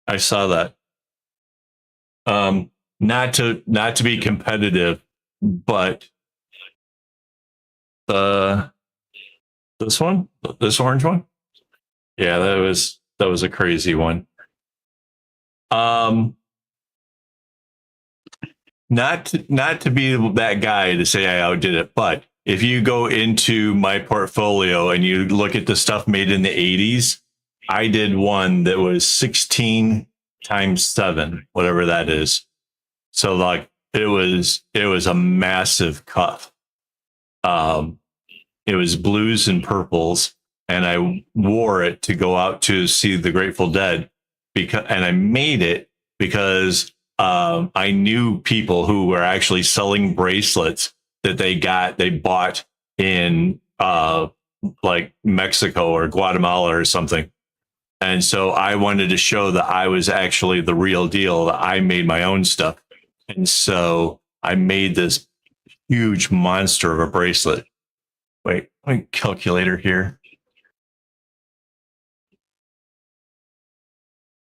I saw that. Not to be competitive, but the this orange one, yeah, that was a crazy one. Um, not to be that guy to say I outdid it, but if you go into my portfolio and you look at the stuff made in the 80s, I did one that was 16 times 7, whatever that is. So like it was a massive cuff. Um, it was blues and purples, and I wore it to go out to see the Grateful Dead and I made it because I knew people who were actually selling bracelets that they bought in like Mexico or Guatemala or something. And so I wanted to show that I was actually the real deal, that I made my own stuff. And so I made this huge monster of a bracelet. Wait, my calculator here.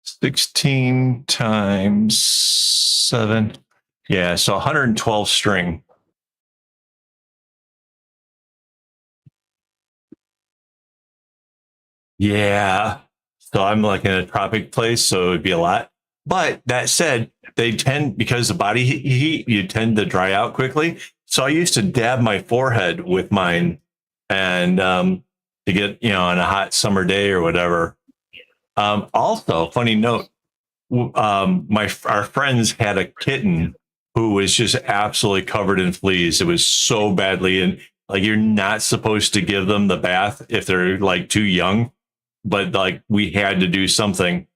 16 times 7. Yeah, so 112 string. Yeah. So I'm like in a tropic place, so it'd be a lot. But that said, they tend, because of body heat, you tend to dry out quickly. So I used to dab my forehead with mine, and to get, on a hot summer day or whatever. Also, funny note, our friends had a kitten who was just absolutely covered in fleas. It was so badly, and like you're not supposed to give them the bath if they're like too young, but like we had to do something,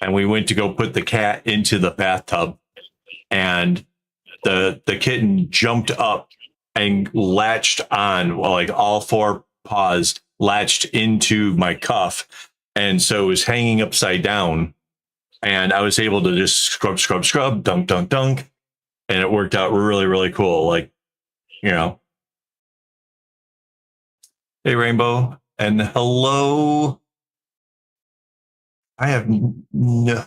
and we went to go put the cat into the bathtub, and the kitten jumped up and latched on, well, like all four paws latched into my cuff, and so it was hanging upside down, and I was able to just scrub, scrub, scrub, dunk, dunk, dunk, and it worked out really, really cool. Like, you know, hey Rainbow, and hello. I have no.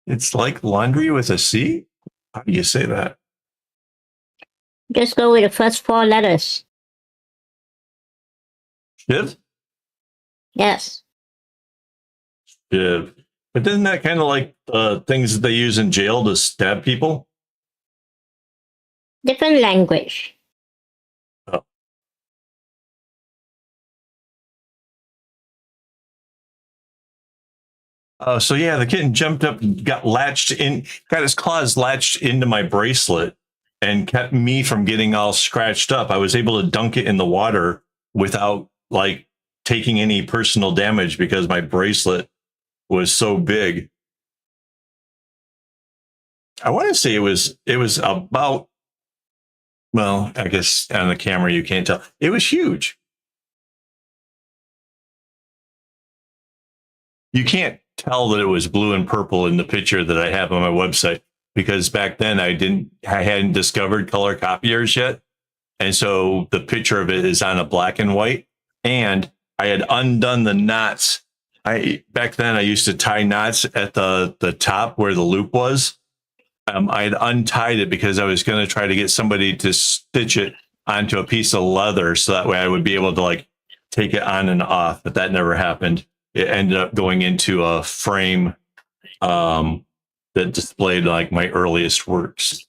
It's like laundry with a C. How do you say that? Just go with the first four letters. Shiv. Yes. Shiv. But isn't that kind of like the things that they use in jail to stab people? Different language. Oh. So yeah, the kitten jumped up, got latched in, got his claws latched into my bracelet, and kept me from getting all scratched up. I was able to dunk it in the water without like taking any personal damage because my bracelet was so big. I want to say it was about, well, I guess on the camera you can't tell. It was huge. You can't tell that it was blue and purple in the picture that I have on my website because back then I hadn't discovered color copiers yet. And so the picture of it is on a black and white. And I had undone the knots. Back then I used to tie knots at the top where the loop was. I had untied it because I was going to try to get somebody to stitch it onto a piece of leather so that way I would be able to like take it on and off, but that never happened. It ended up going into a frame that displayed like my earliest works.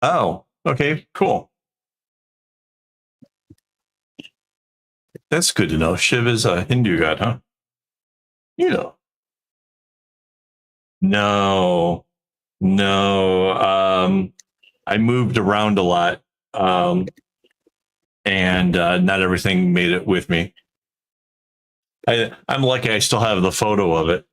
Oh, okay, cool. That's good to know. Shiv is a Hindu god, huh? You know. No, no. I moved around a lot, and not everything made it with me. I'm lucky I still have the photo of it.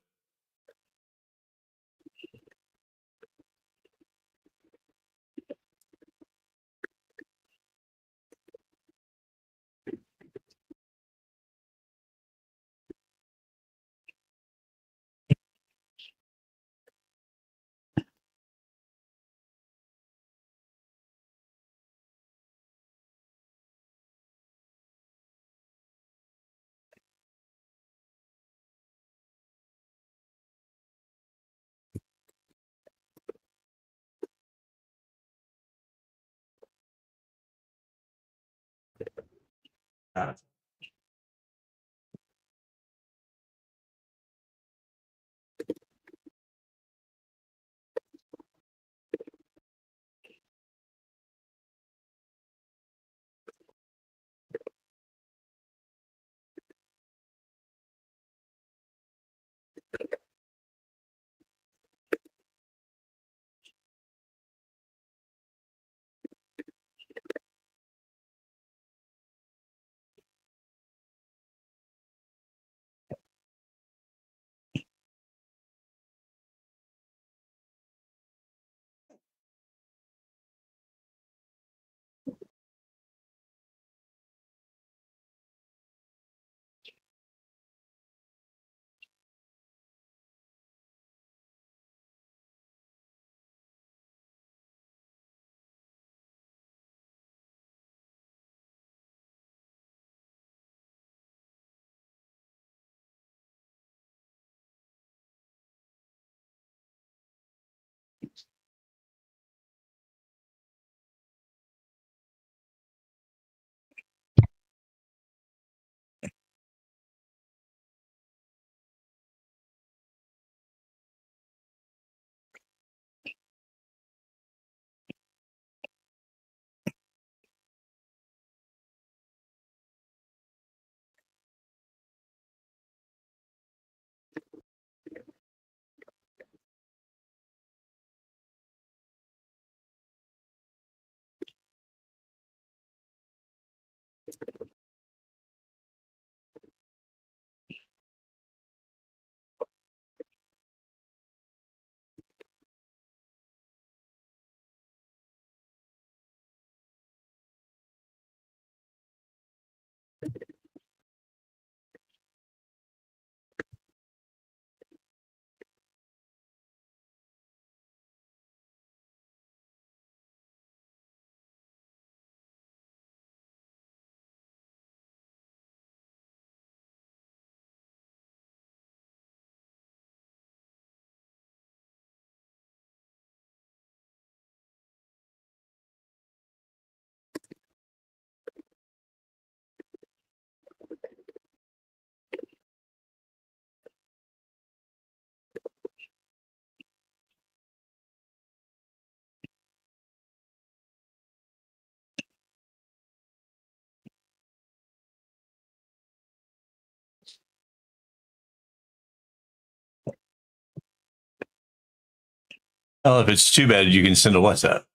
Well, if it's too bad, you can send a WhatsApp.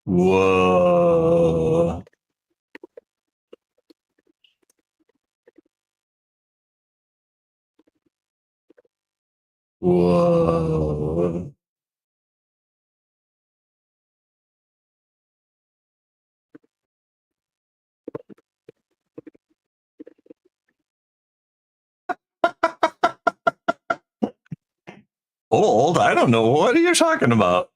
Whoa. Whoa. Old? I don't know. What are you talking about?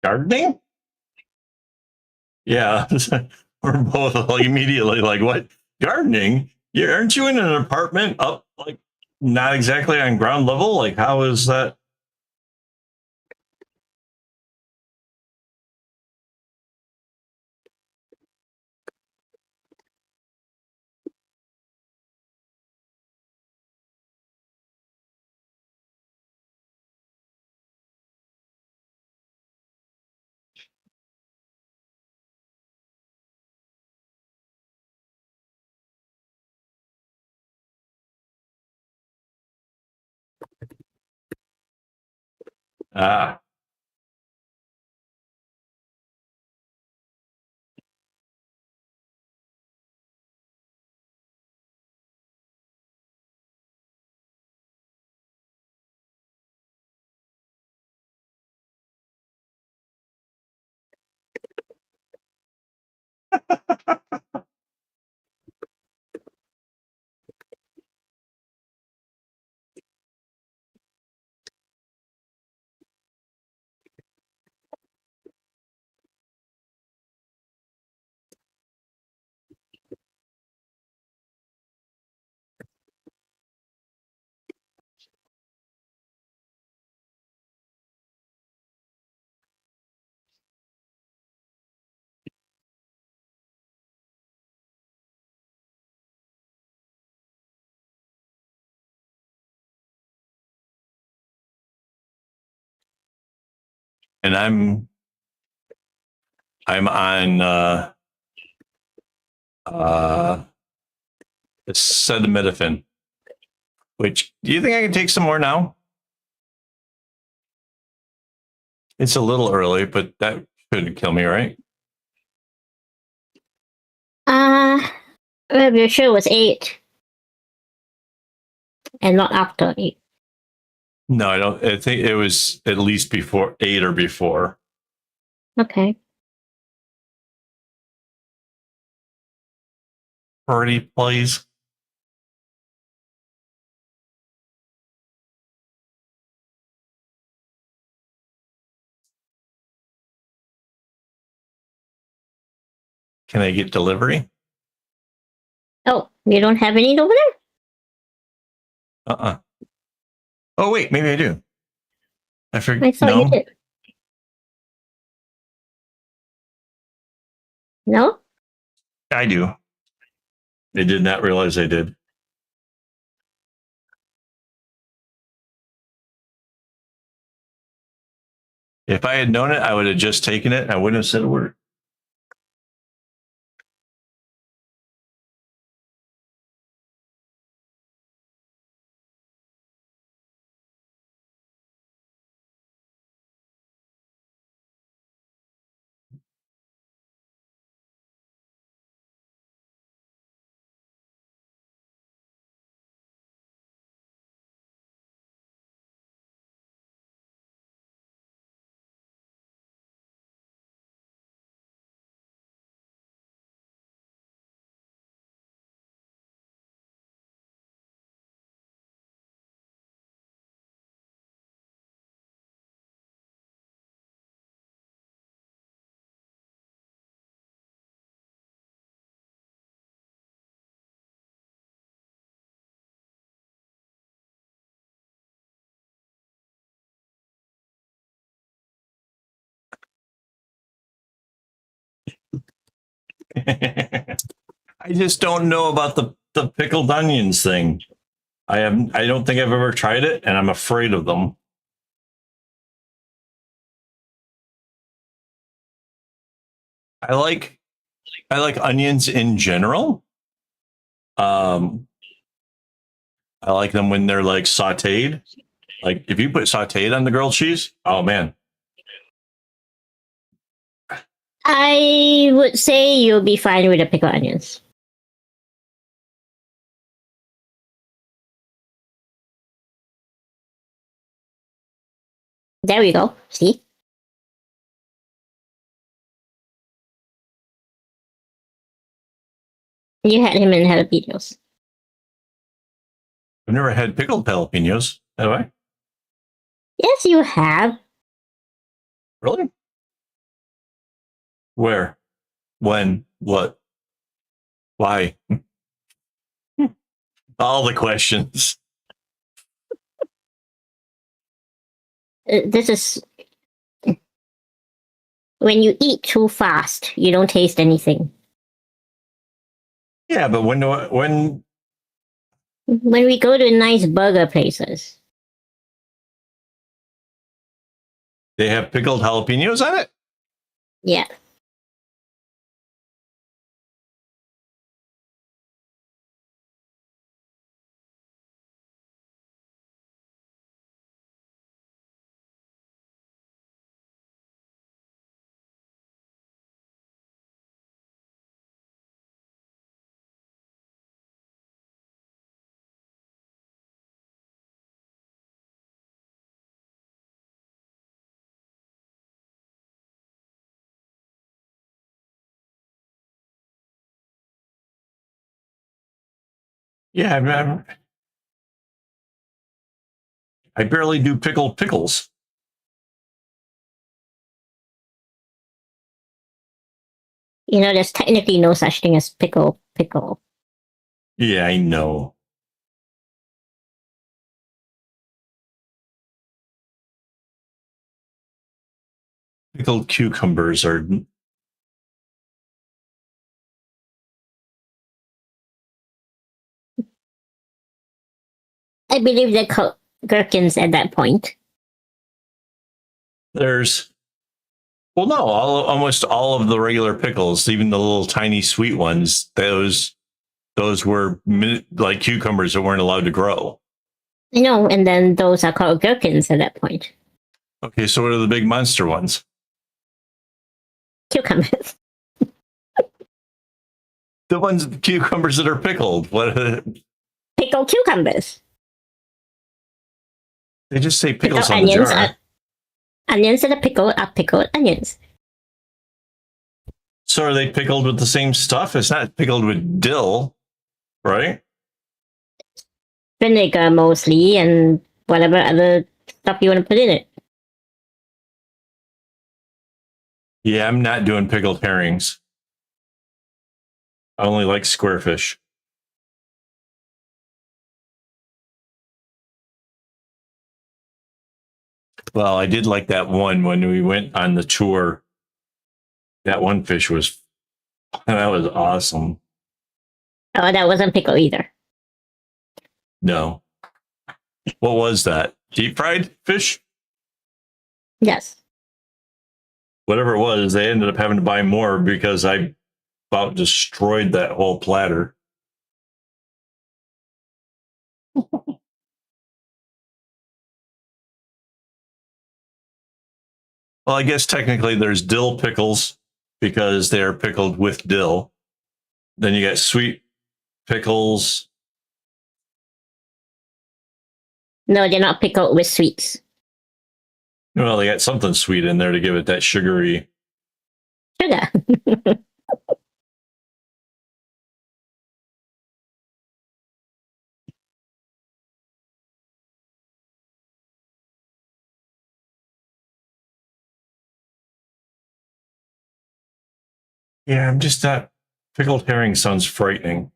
Gardening? Yeah. We're both like immediately like, what? Gardening? Yeah, aren't you in an apartment up like not exactly on ground level? Like, how is that? Ah. And I'm on uh acetaminophen. Which do you think I can take some more now? It's a little early, but that shouldn't kill me, right? I'm sure it was 8. and not after 8. No, I don't. I think it was at least before 8 or before. Okay. Pretty please. Can I get delivery? Oh, you don't have any over there? Oh wait, maybe I do. I I forget. thought you No, did. No? I do. I did not realize I did. If I had known it, I would have just taken it. I wouldn't have said a word. I just don't know about the pickled onions thing. I don't think I've ever tried it, and I'm afraid of them. I like onions in general. I like them when they're like sautéed. Like if you put sautéed on the grilled cheese, oh man. I would say you'll be fine with the pickled onions. There we go. See? You had him in jalapenos. I've never had pickled jalapenos. Have I? Yes, you have. Really? Where? When? What? Why? All the questions. This is when you eat too fast, you don't taste anything. Yeah, but when When we go to nice burger places, they have pickled jalapenos on it? yeah. Yeah, I barely do pickled pickles. You know, there's technically no such thing as pickle. Yeah, I know. Pickled cucumbers are. I believe they're called gherkins at that point. There's. Well, no, almost all of the regular pickles, even the little tiny sweet ones, those were like cucumbers that weren't allowed to grow. I know, and then those are called gherkins at that point. Okay, so what are the big monster ones? Cucumbers. The cucumbers that are pickled. What? Pickled cucumbers. They just say pickles Pickled on the onions jar. onions that are pickled onions. So are they pickled with the same stuff? It's not pickled with dill, right? Vinegar mostly, and whatever other stuff you want to put in it. Yeah, I'm not doing pickled herrings. I only like square fish. Well, I did like that one when we went on the tour. That one fish was that was awesome. Oh, that wasn't pickled either. No. What was that? Deep fried fish? Yes. Whatever it was, they ended up having to buy more because I about destroyed that whole platter. Well, I guess technically there's dill pickles because they're pickled with dill. Then you got sweet pickles. No, they're not pickled with sweets. Well, they got something sweet in there to give it that sugary. Sugar. Yeah, I'm just not. Pickled herring sounds frightening.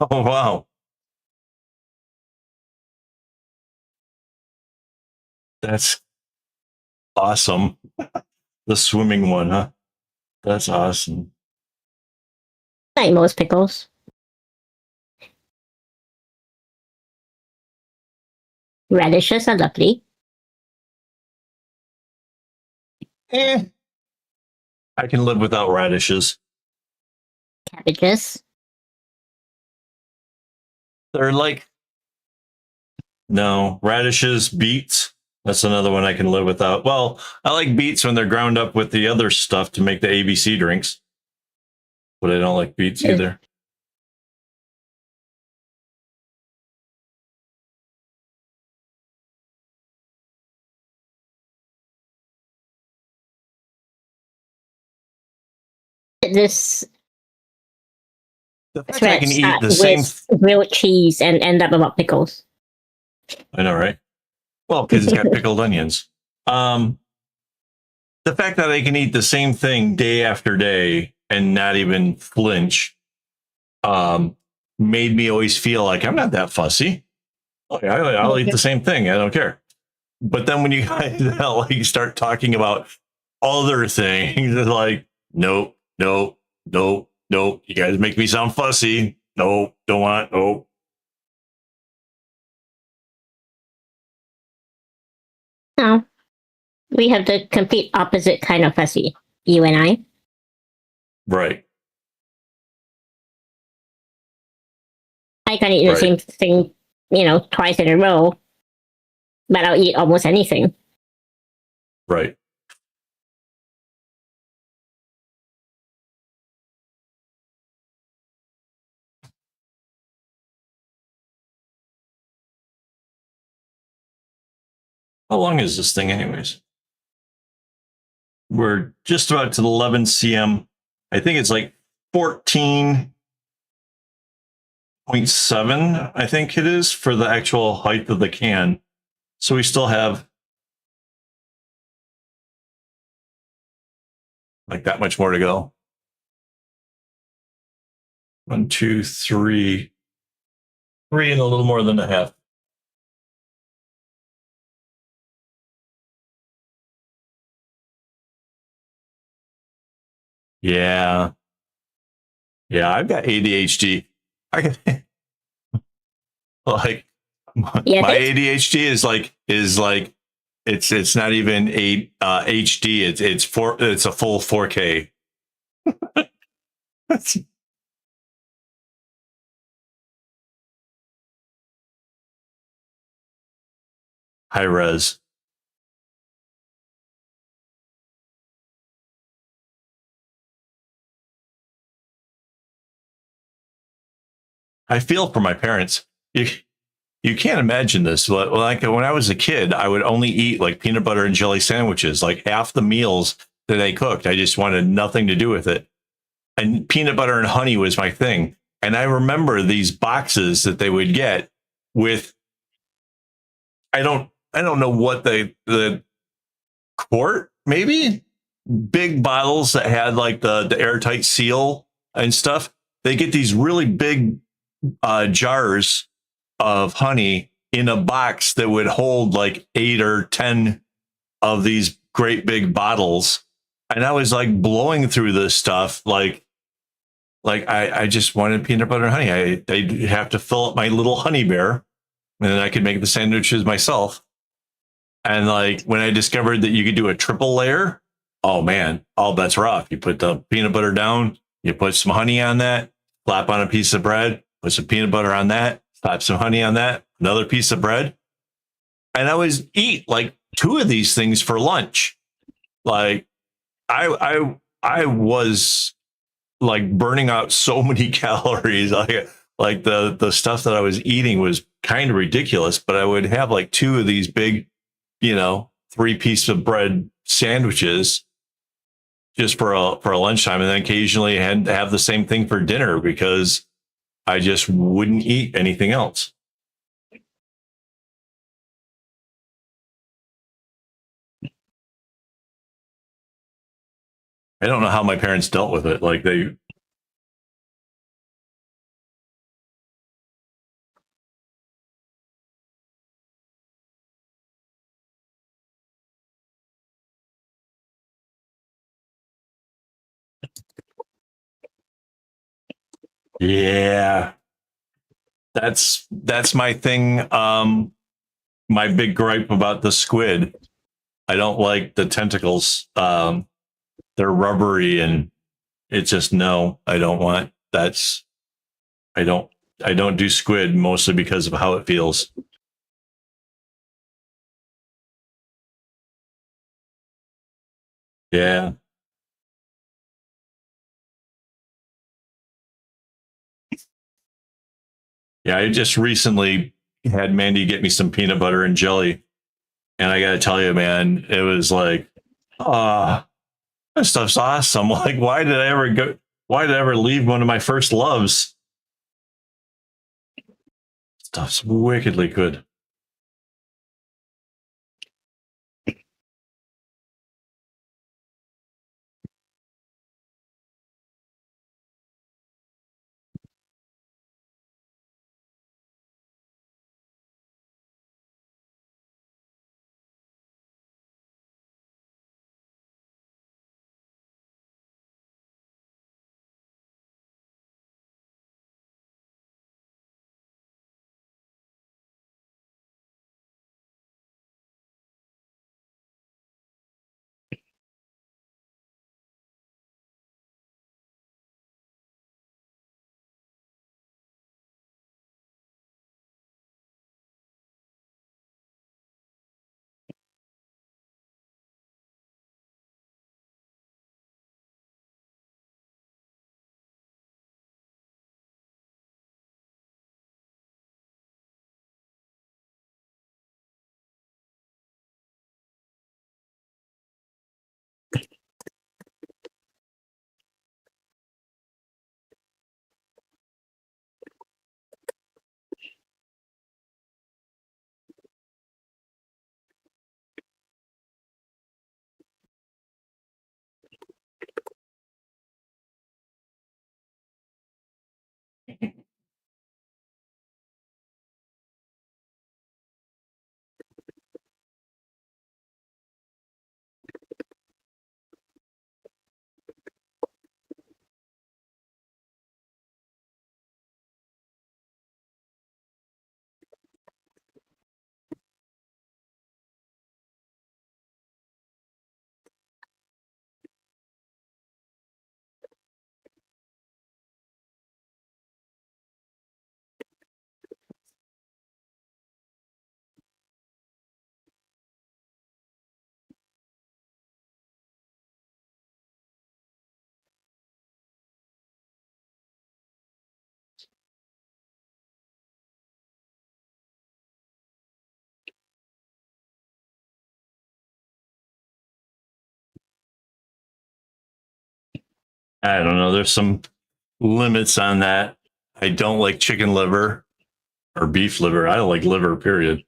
Oh, wow. That's awesome. The swimming one, huh? That's awesome. Like most pickles. Radishes are lovely. Eh. I can live without radishes. Cabbages. They're like, no, radishes, beets. That's another one I can live without. Well, I like beets when they're ground up with the other stuff to make the ABC drinks, but I don't like beets either. This The fact that I thread can eat start the same. with grilled cheese and end up about pickles. I know, right? Well, because it's got pickled onions. Um, the fact that I can eat the same thing day after day and not even flinch made me always feel like I'm not that fussy. Okay, I'll eat the same thing. I don't care. But then when you guys like start talking about other things, it's like, nope, nope, nope, nope. You guys make me sound fussy. Nope, don't want, nope. No. We have the complete opposite kind of fussy, you and I. Right, I can eat the right, same thing, twice in a row, but I'll eat almost anything. right. How long is this thing, anyways? We're just about to the 11 cm. I think it's like 14.7, I think it is, for the actual height of the can. So we still have like that much more to go. 1, 2, 3, 3 and a little more than a half. Yeah. Yeah, I've got ADHD. I can, like Yeah, my ADHD is like it's not even a HD. It's a full 4K. high res. I feel for my parents. You can't imagine this. Like when I was a kid, I would only eat like peanut butter and jelly sandwiches. Like half the meals that they cooked, I just wanted nothing to do with it. And peanut butter and honey was my thing. And I remember these boxes that they would get with I don't know what the quart maybe big bottles that had like the airtight seal and stuff. They get these really big jars of honey in a box that would hold like 8 or 10 of these great big bottles. And I was like blowing through this stuff like I just wanted peanut butter and honey. I'd have to fill up my little honey bear and then I could make the sandwiches myself. And like when I discovered that you could do a triple layer, oh man, all bets are off. You put the peanut butter down, you put some honey on that, slap on a piece of bread, put some peanut butter on that, slap some honey on that, another piece of bread. And I was eat like 2 of these things for lunch. Like I was like burning out so many calories. Like the stuff that I was eating was kind of ridiculous, but I would have like 2 of these big, 3 piece of bread sandwiches just for a lunchtime, and then occasionally had to have the same thing for dinner because I just wouldn't eat anything else. I don't know how my parents dealt with it. Like they, yeah, that's my thing. My big gripe about the squid. I don't like the tentacles. They're rubbery and it's just no. I don't want. That's I don't. I don't do squid mostly because of how it feels. Yeah. Yeah, I just recently had Mandy get me some peanut butter and jelly, and I got to tell you, man, it was like, ah, this stuff's awesome. Like, why did I ever go? Why did I ever leave one of my first loves? Stuff's wickedly good. I don't know. There's some limits on that. I don't like chicken liver or beef liver. I don't like liver, period.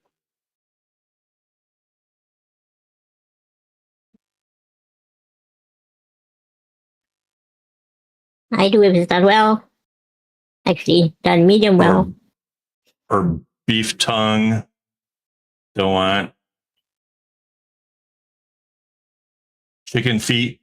I do if it's done well. Actually, done medium well. Or beef tongue. Don't want. Chicken feet.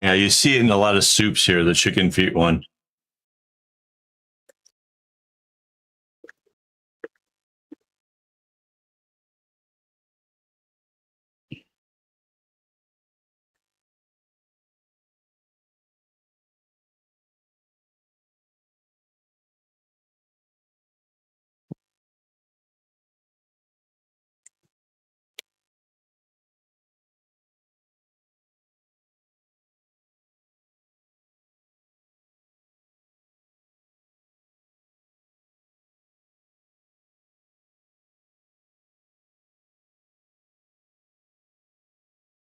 Yeah, you see it in a lot of soups here, the chicken feet one.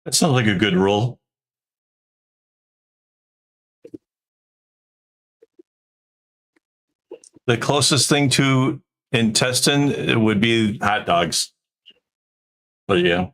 That sounds like a good rule. The closest thing to intestine would be hot dogs. But yeah.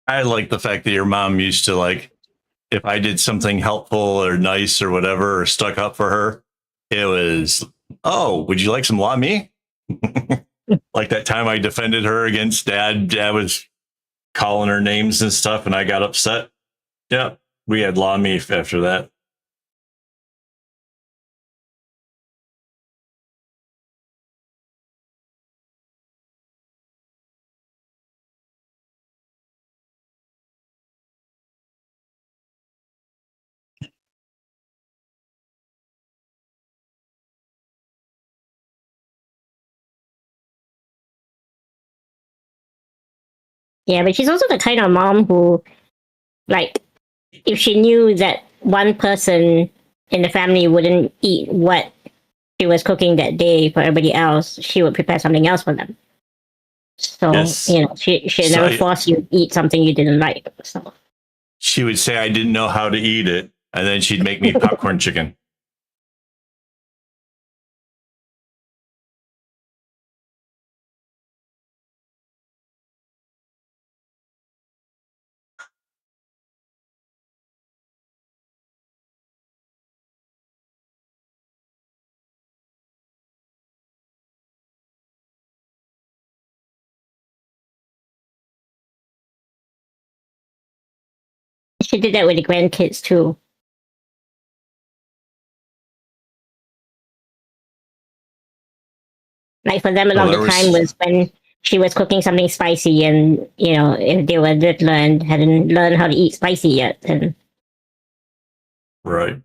I like the fact that your mom used to like, if I did something helpful or nice or whatever, or stuck up for her, it was, oh, would you like some la me? Like that time I defended her against dad. Dad was calling her names and stuff, and I got upset. Yeah, we had la me after that. Yeah, but she's also the kind of mom who, like, if she knew that one person in the family wouldn't eat what she was cooking that day for everybody else, she would prepare something else for them. So, Yes. you know, she So never forced you to eat something you didn't like. So she would say I didn't know how to eat it, and then she'd make me popcorn chicken. she did that with the grandkids too. Like for them, a Well, lot of there the time was was when she was cooking something spicy, and you know, if they were little and hadn't learned how to eat spicy yet, then right.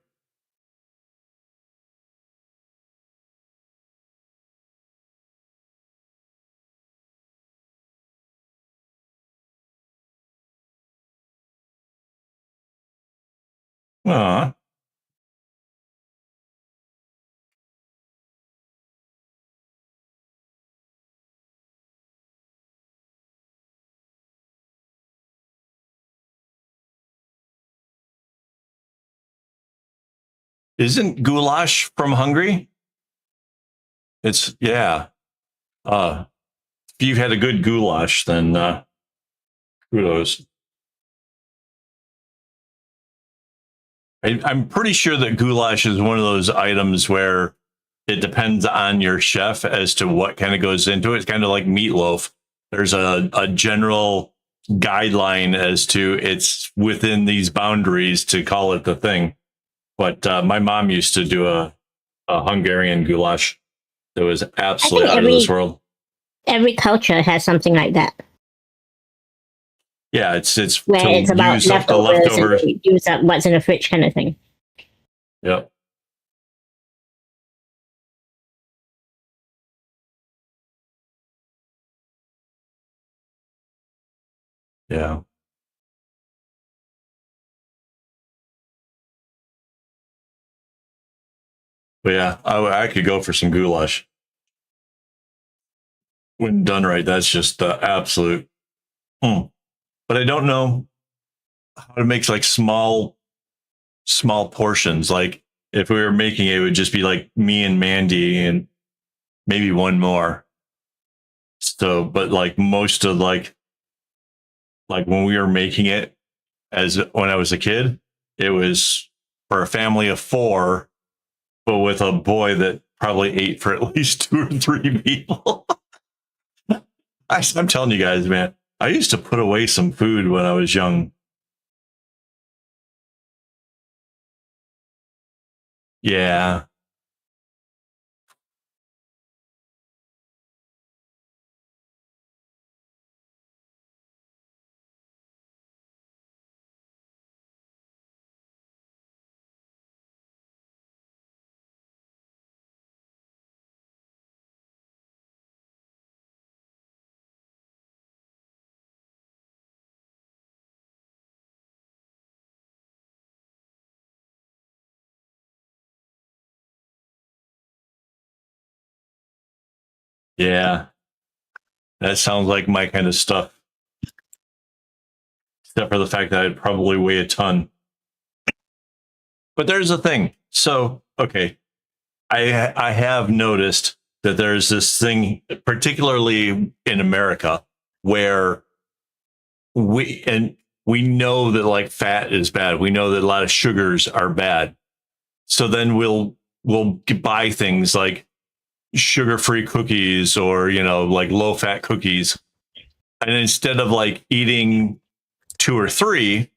Aw. Isn't goulash from Hungary? It's yeah. If you've had a good goulash, then kudos. I'm pretty sure that goulash is one of those items where it depends on your chef as to what kind of goes into it. It's kind of like meatloaf. There's a general guideline as to it's within these boundaries to call it the thing. But my mom used to do a Hungarian goulash that was I think absolutely out of this world. every culture has something like that, Yeah, it's where to it's about use up the leftovers and leftovers. they use up what's in the fridge kind of thing. Yep. Yeah. But yeah, I could go for some goulash. When done right, that's just the absolute. Mm. But I don't know how to make like small portions. Like if we were making it, it would just be like me and Mandy and maybe one more. So, but like most of like when we were making it as when I was a kid, it was for a family of four, but with a boy that probably ate for at least two or three people. I'm telling you guys, man, I used to put away some food when I was young. Yeah. Yeah. That sounds like my kind of stuff, except for the fact that I'd probably weigh a ton. But there's a thing. So, okay, I have noticed that there's this thing, particularly in America, where we know that like fat is bad. We know that a lot of sugars are bad. So then we'll buy things like sugar-free cookies or like low-fat cookies. And instead of like eating 2 or 3,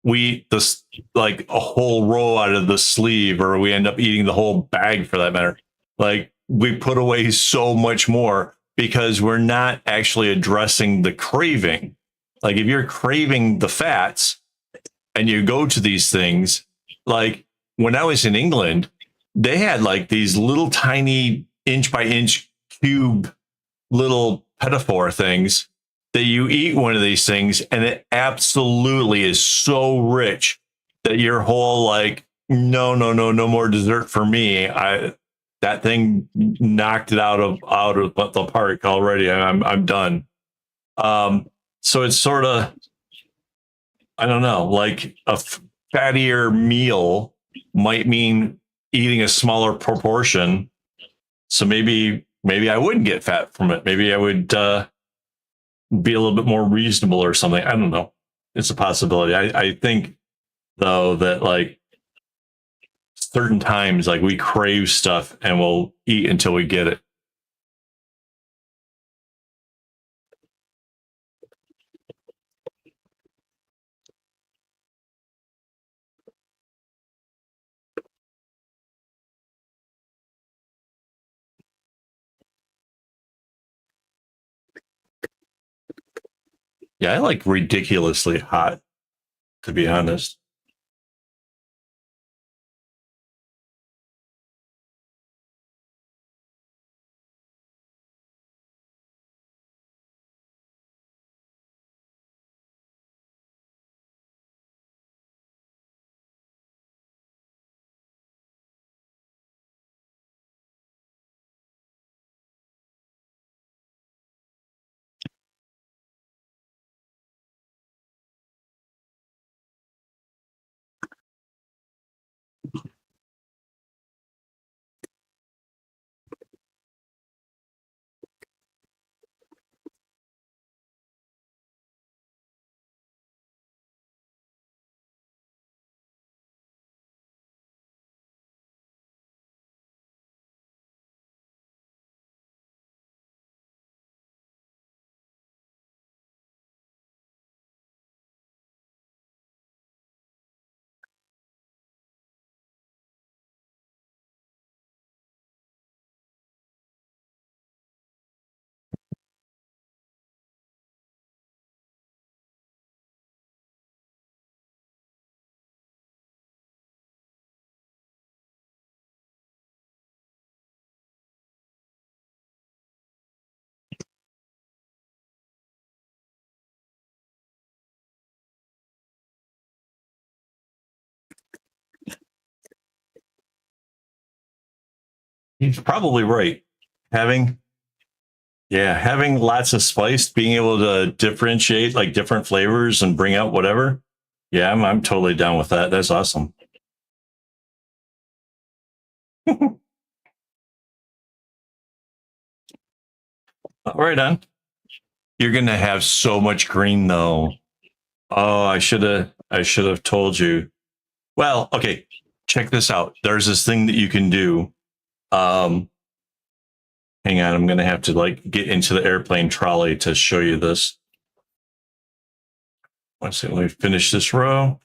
we eat this like a whole row out of the sleeve, or we end up eating the whole bag for that matter. Like we put away so much more because we're not actually addressing the craving. Like if you're craving the fats and you go to these things, like when I was in England, they had like these little tiny inch by inch cube little pedophore things that you eat one of these things and it absolutely is so rich that your whole like no more dessert for me. That thing knocked it out of the park already. I'm done. So it's sort of, I don't know, like a fattier meal might mean eating a smaller proportion. So maybe I wouldn't get fat from it. Maybe I would be a little bit more reasonable or something. I don't know. It's a possibility. I think though that like certain times like we crave stuff and we'll eat until we get it. Yeah, I like ridiculously hot, to be honest. He's probably right. Having having lots of spice, being able to differentiate like different flavors and bring out whatever. Yeah, I'm totally down with that. That's awesome. Right on. You're gonna have so much green though. Oh, I should have told you. Well, okay. Check this out. There's this thing that you can do. Um, hang on, I'm gonna have to like get into the airplane trolley to show you this. One second, let me finish this row.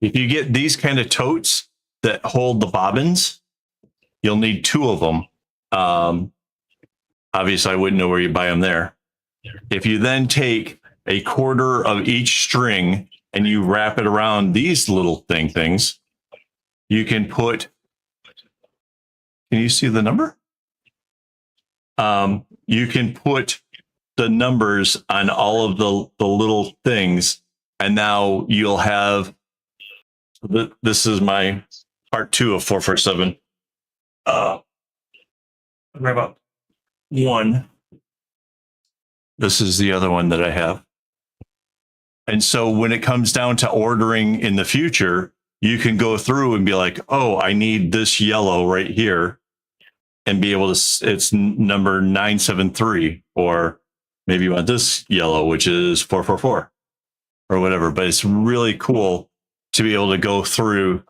If you get these kind of totes that hold the bobbins, you'll need 2 of them. Obviously, I wouldn't know where you buy them there. If you then take a quarter of each string and you wrap it around these little things, you can put. Can you see the number? You can put the numbers on all of the little things, and now you'll have. This is my part 2 of 447. Right about 1. This is the other one that I have. And so when it comes down to ordering in the future, you can go through and be like, oh, I need this yellow right here, and be able to, it's number 973, or maybe you want this yellow, which is 444 or whatever. But it's really cool to be able to go through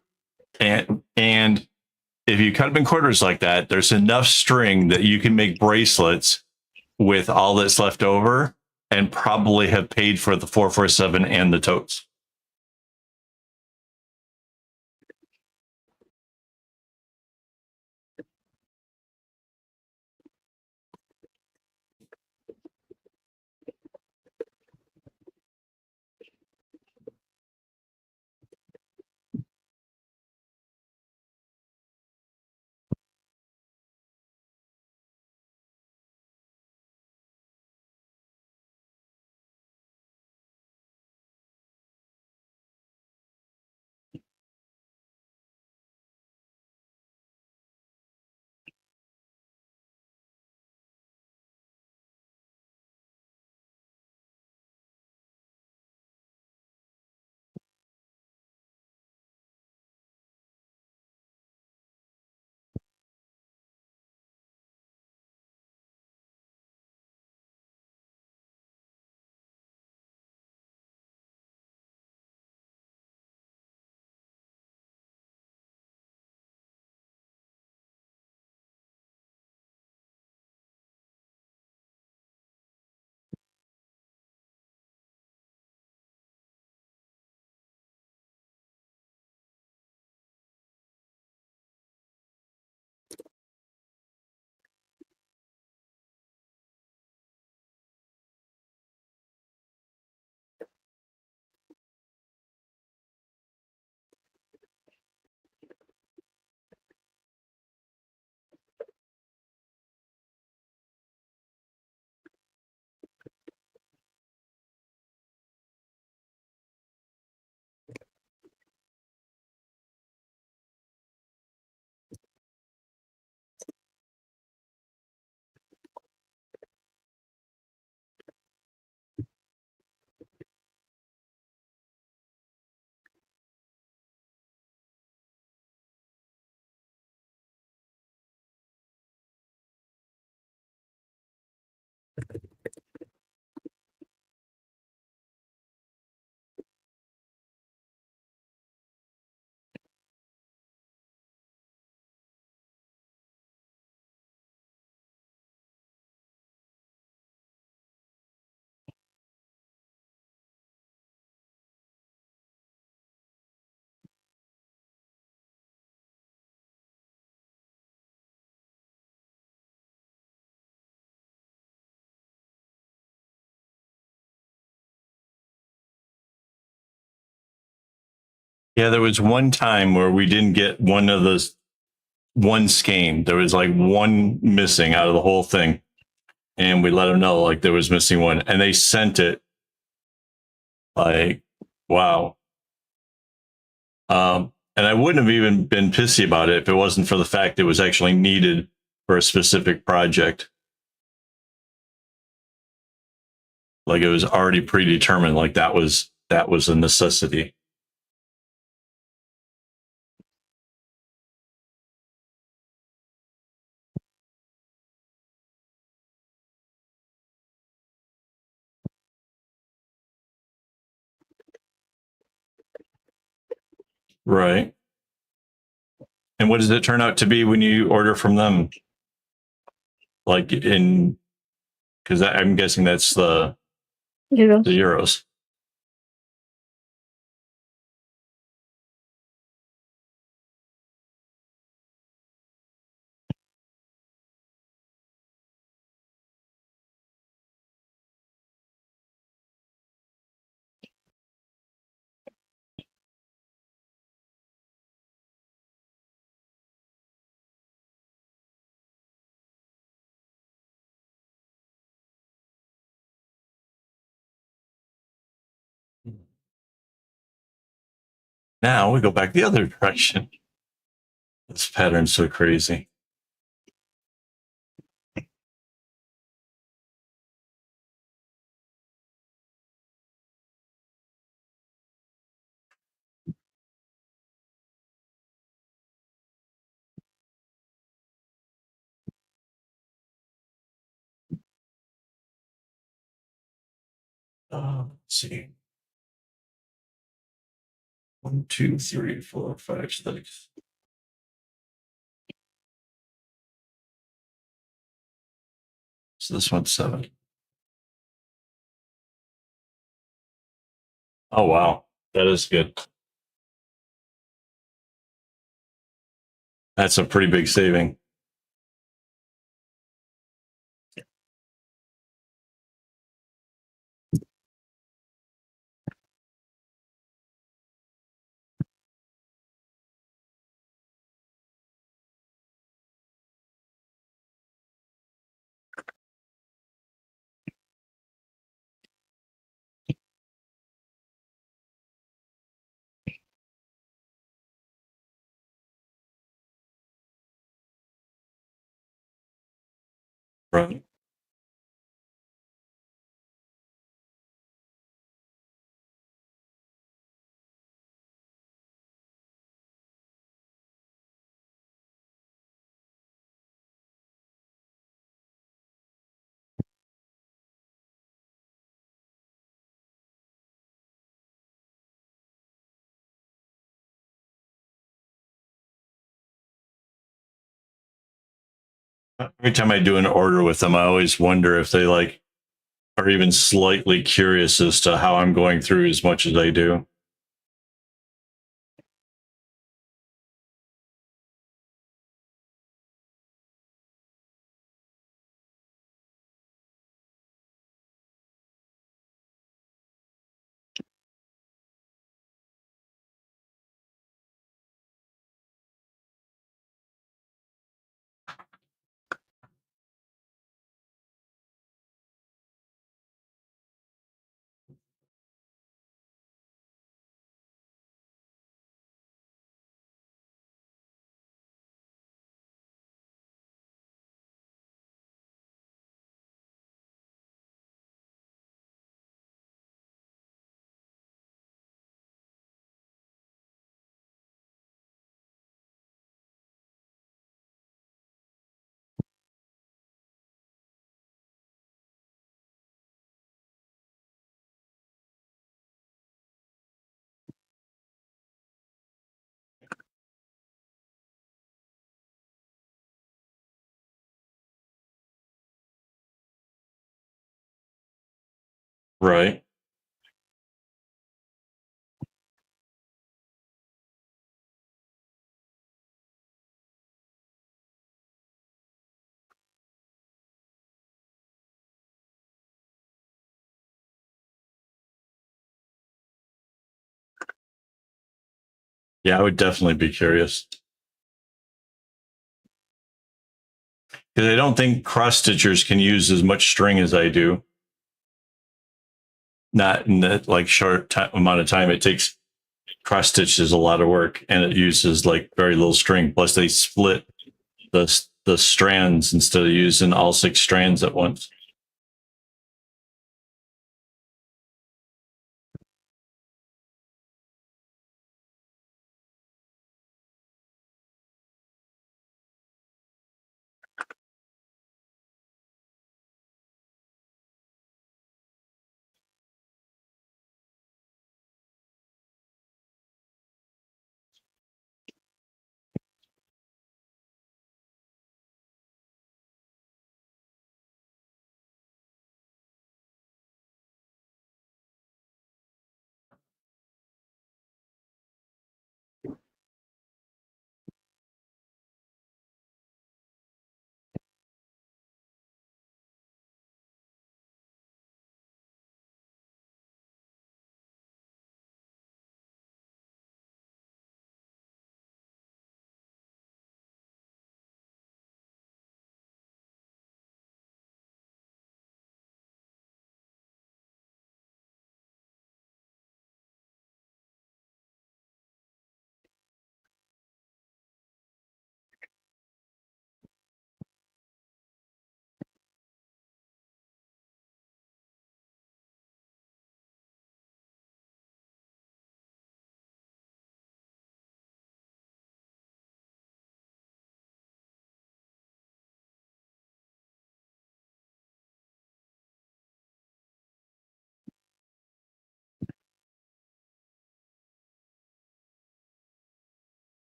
and if you cut them in quarters like that, there's enough string that you can make bracelets with all that's left over and probably have paid for the 447 and the totes. Yeah, there was one time where we didn't get one of those, one skein. There was like one missing out of the whole thing. And we let them know like there was missing one. And they sent it like, wow. And I wouldn't have even been pissy about it if it wasn't for the fact it was actually needed for a specific project. Like it was already predetermined, like that was a necessity. Right. And what does it turn out to be when you order from them? Like in, because I'm guessing that's the euros. Now we go back the other direction. This pattern's so crazy. Let's see. 1, 2, 3, 4, 5, 6. So this one's 7. Oh wow, that is good. That's a pretty big saving. Right. Every time I do an order with them, I always wonder if they like are even slightly curious as to how I'm going through as much as I do. Right. Yeah, I would definitely be curious. Because I don't think cross stitchers can use as much string as I do. Not in that like short amount of time. It takes cross stitch is a lot of work, and it uses like very little string. Plus, they split the strands instead of using all 6 strands at once.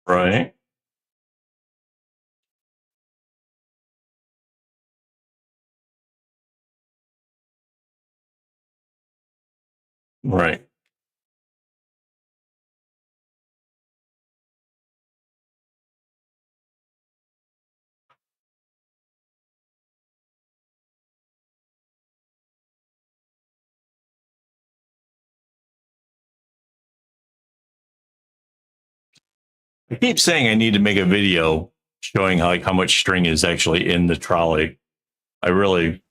Right. Right. I keep saying I need to make a video showing like how much string is actually in the trolley. I really,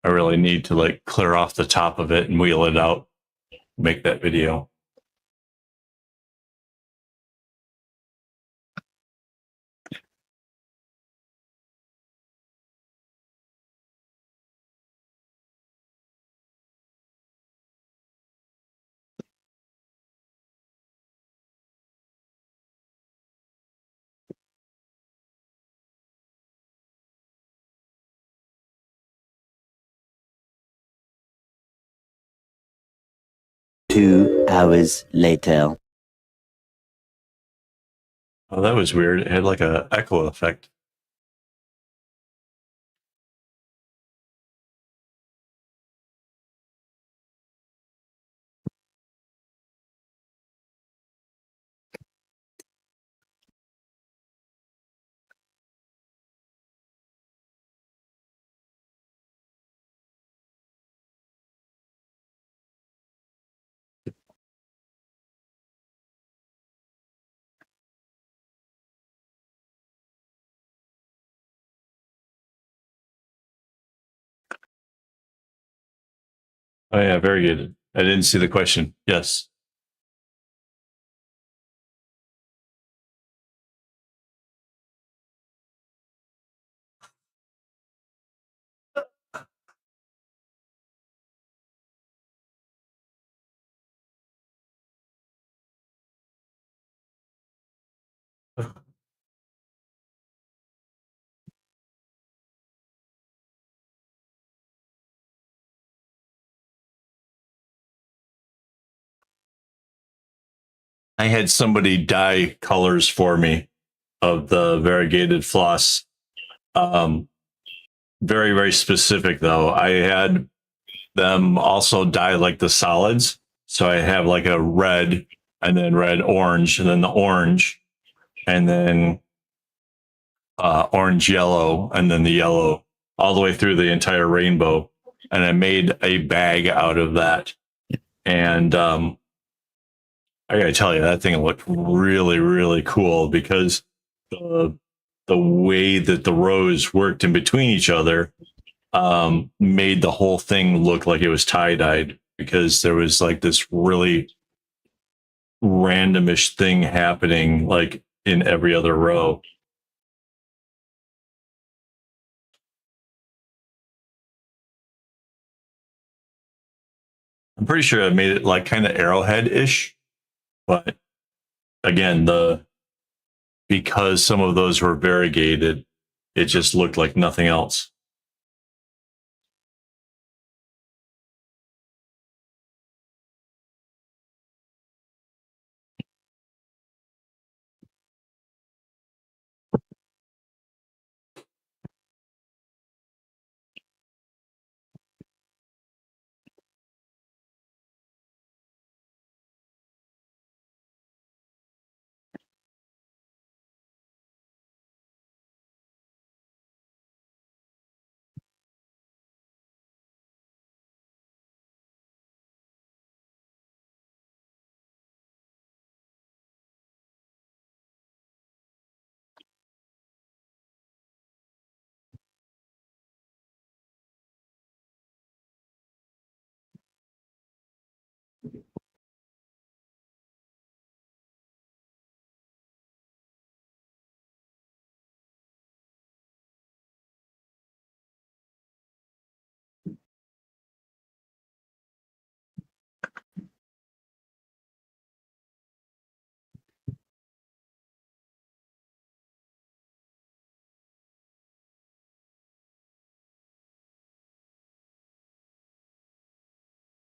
I really need to like clear off the top of it and wheel it out. Make that video. Two hours later. Oh, that was weird. It had like a echo effect. Oh yeah, very good. I didn't see the question. Yes. I had somebody dye colors for me of the variegated floss. Very, very specific though. I had them also dye like the solids. So I have like a red and then red orange and then the orange and then orange yellow and then the yellow all the way through the entire rainbow. And I made a bag out of that. And I gotta tell you, that thing looked really, really cool because the the way that the rows worked in between each other made the whole thing look like it was tie dyed because there was like this really randomish thing happening like in every other row. I'm pretty sure I made it like kind of arrowhead ish, but again, the because some of those were variegated, it just looked like nothing else.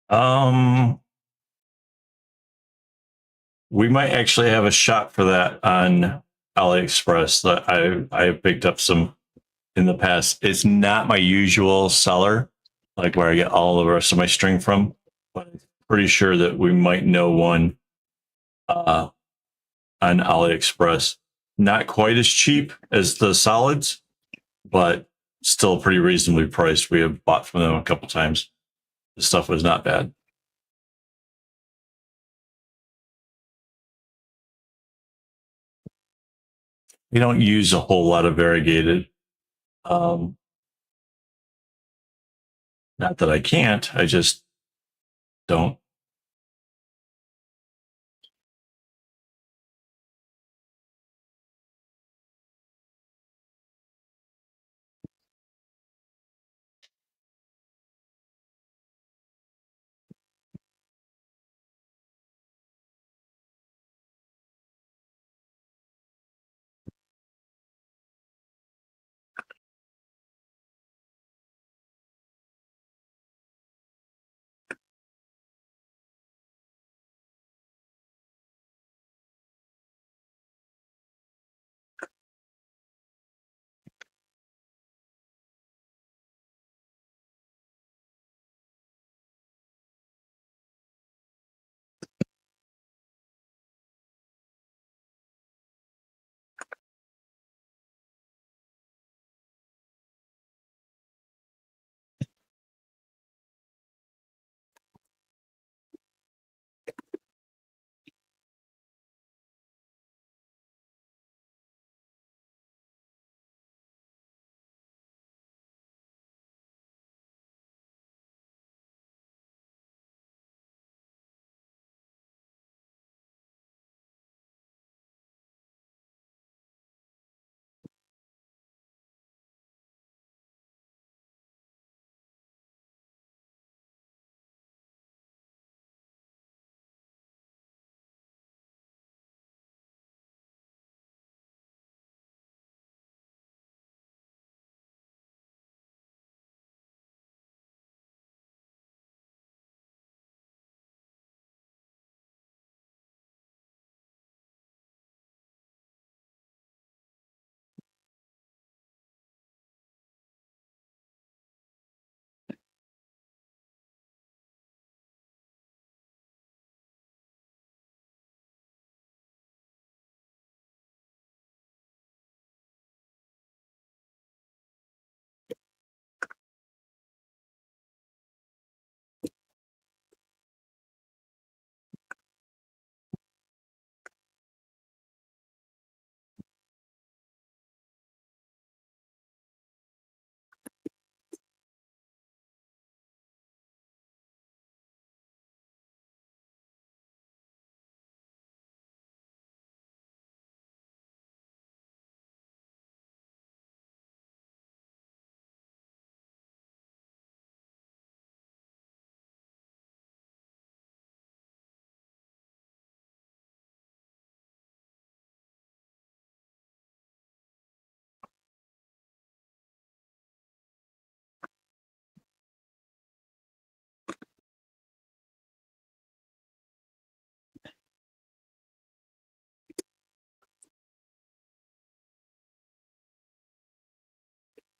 Um, We might actually have a shot for that on AliExpress. That I have picked up some in the past. It's not my usual seller, like where I get all the rest of my string from, but I'm pretty sure that we might know one on AliExpress. Not quite as cheap as the solids, but still pretty reasonably priced. We have bought from them a couple times. The stuff was not bad. We don't use a whole lot of variegated. Not that I can't, I just don't.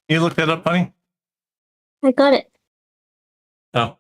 You look that up, honey? I got it. Oh.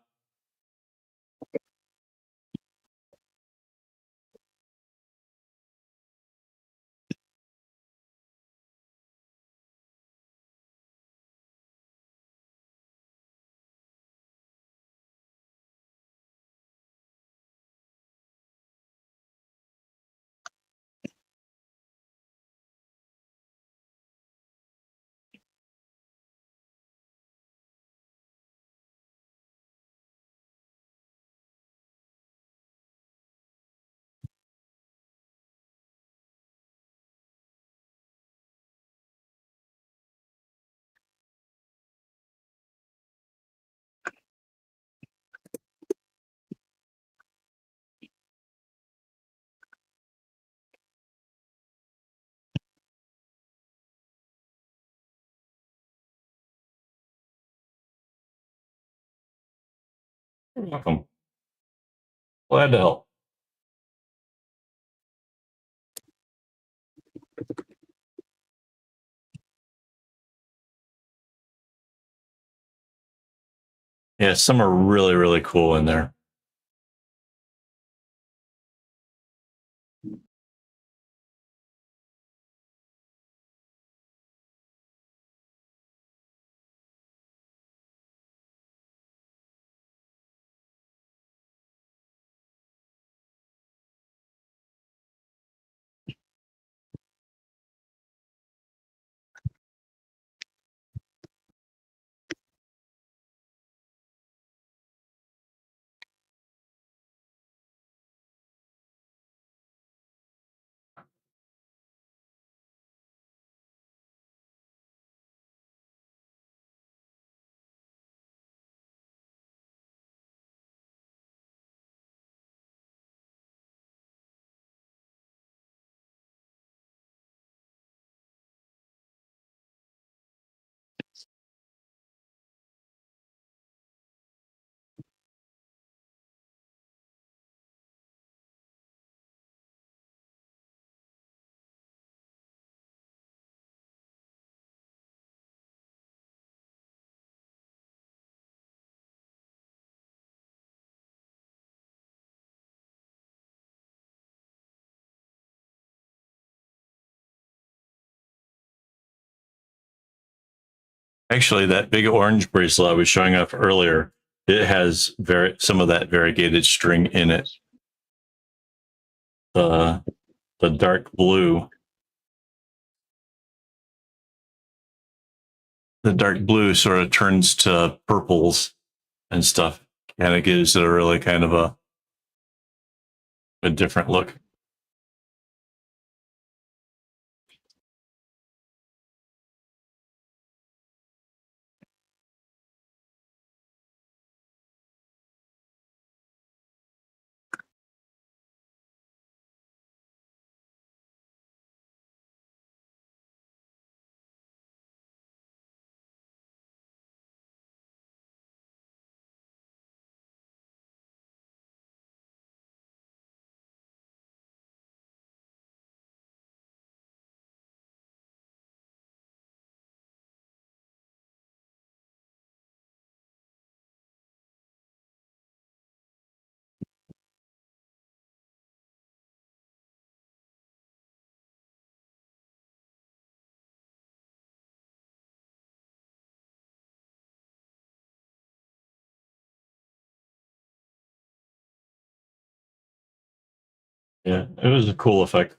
You're welcome. Glad to help. Yeah, some are really, really cool in there. Actually, that big orange bracelet I was showing off earlier, it has some of that variegated string in it. The dark blue. The dark blue sort of turns to purples and stuff. Kind of gives it a really kind of a different look. Yeah, it was a cool effect.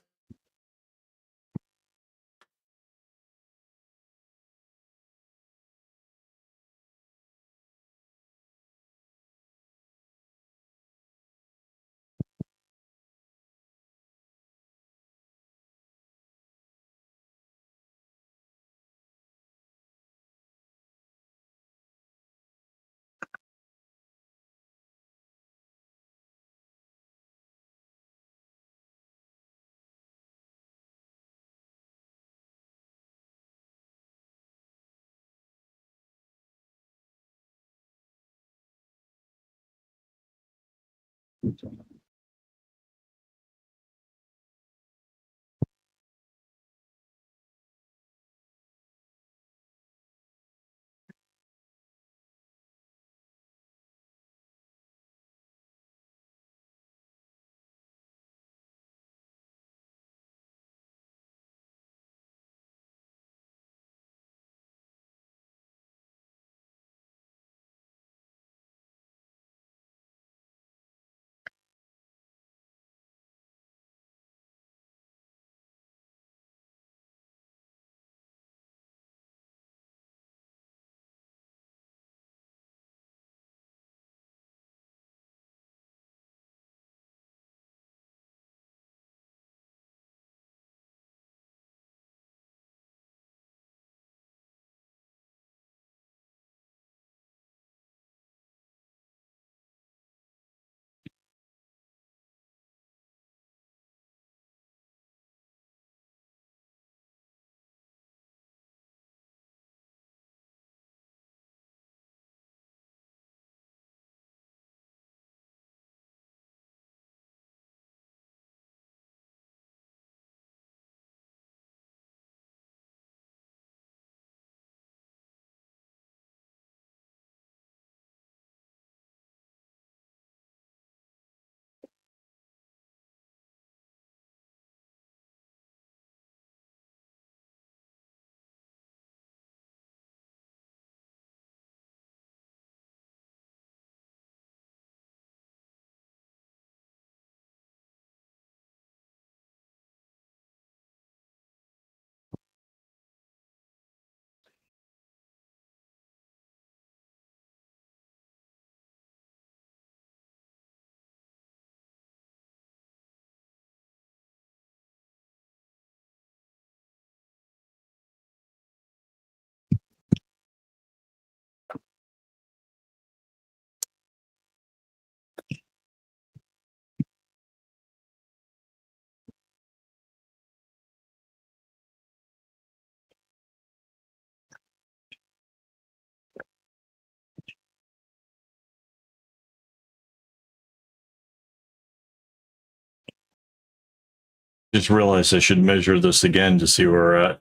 Just realized I should measure this again to see where we're at.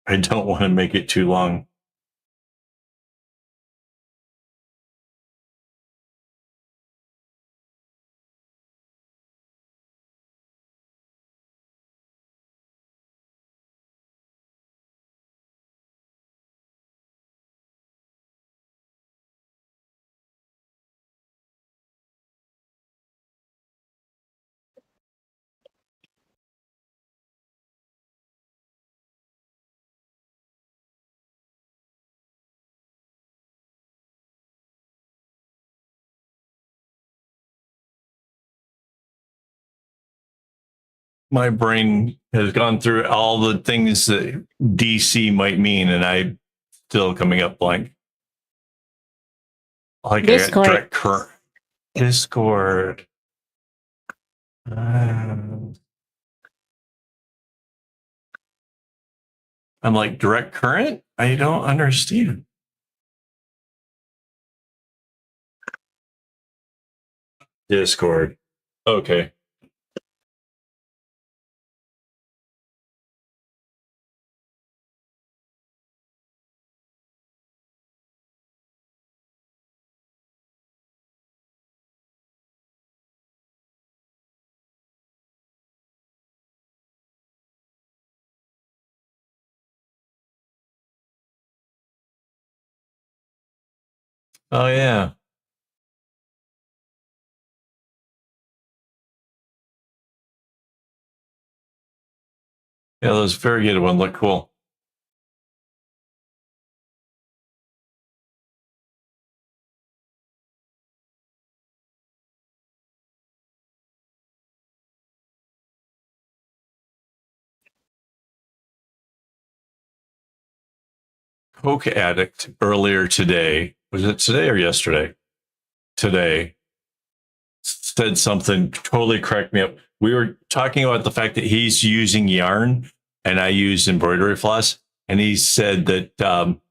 I don't want to make it too long. My brain has gone through all the things that DC might mean, and I'm still coming up blank. Like Discord. I got direct current. Discord. I'm like, direct current? I don't understand. Discord. Okay. Oh, yeah. Yeah, that was very good. One looked cool. Coke addict earlier today. Was it today or yesterday? Today said something totally cracked me up. We were talking about the fact that he's using yarn and I use embroidery floss. And he said that,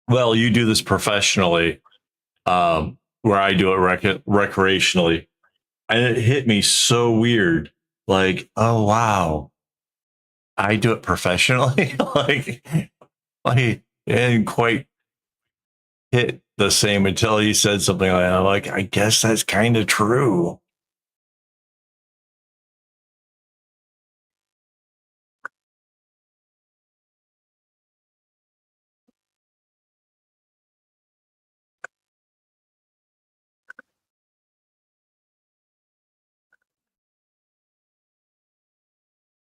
well, you do this professionally, where I do it recreationally. And it hit me so weird. Like, oh, wow, I do it professionally. like it didn't quite hit the same until he said something like that. I'm like, I guess that's kind of true.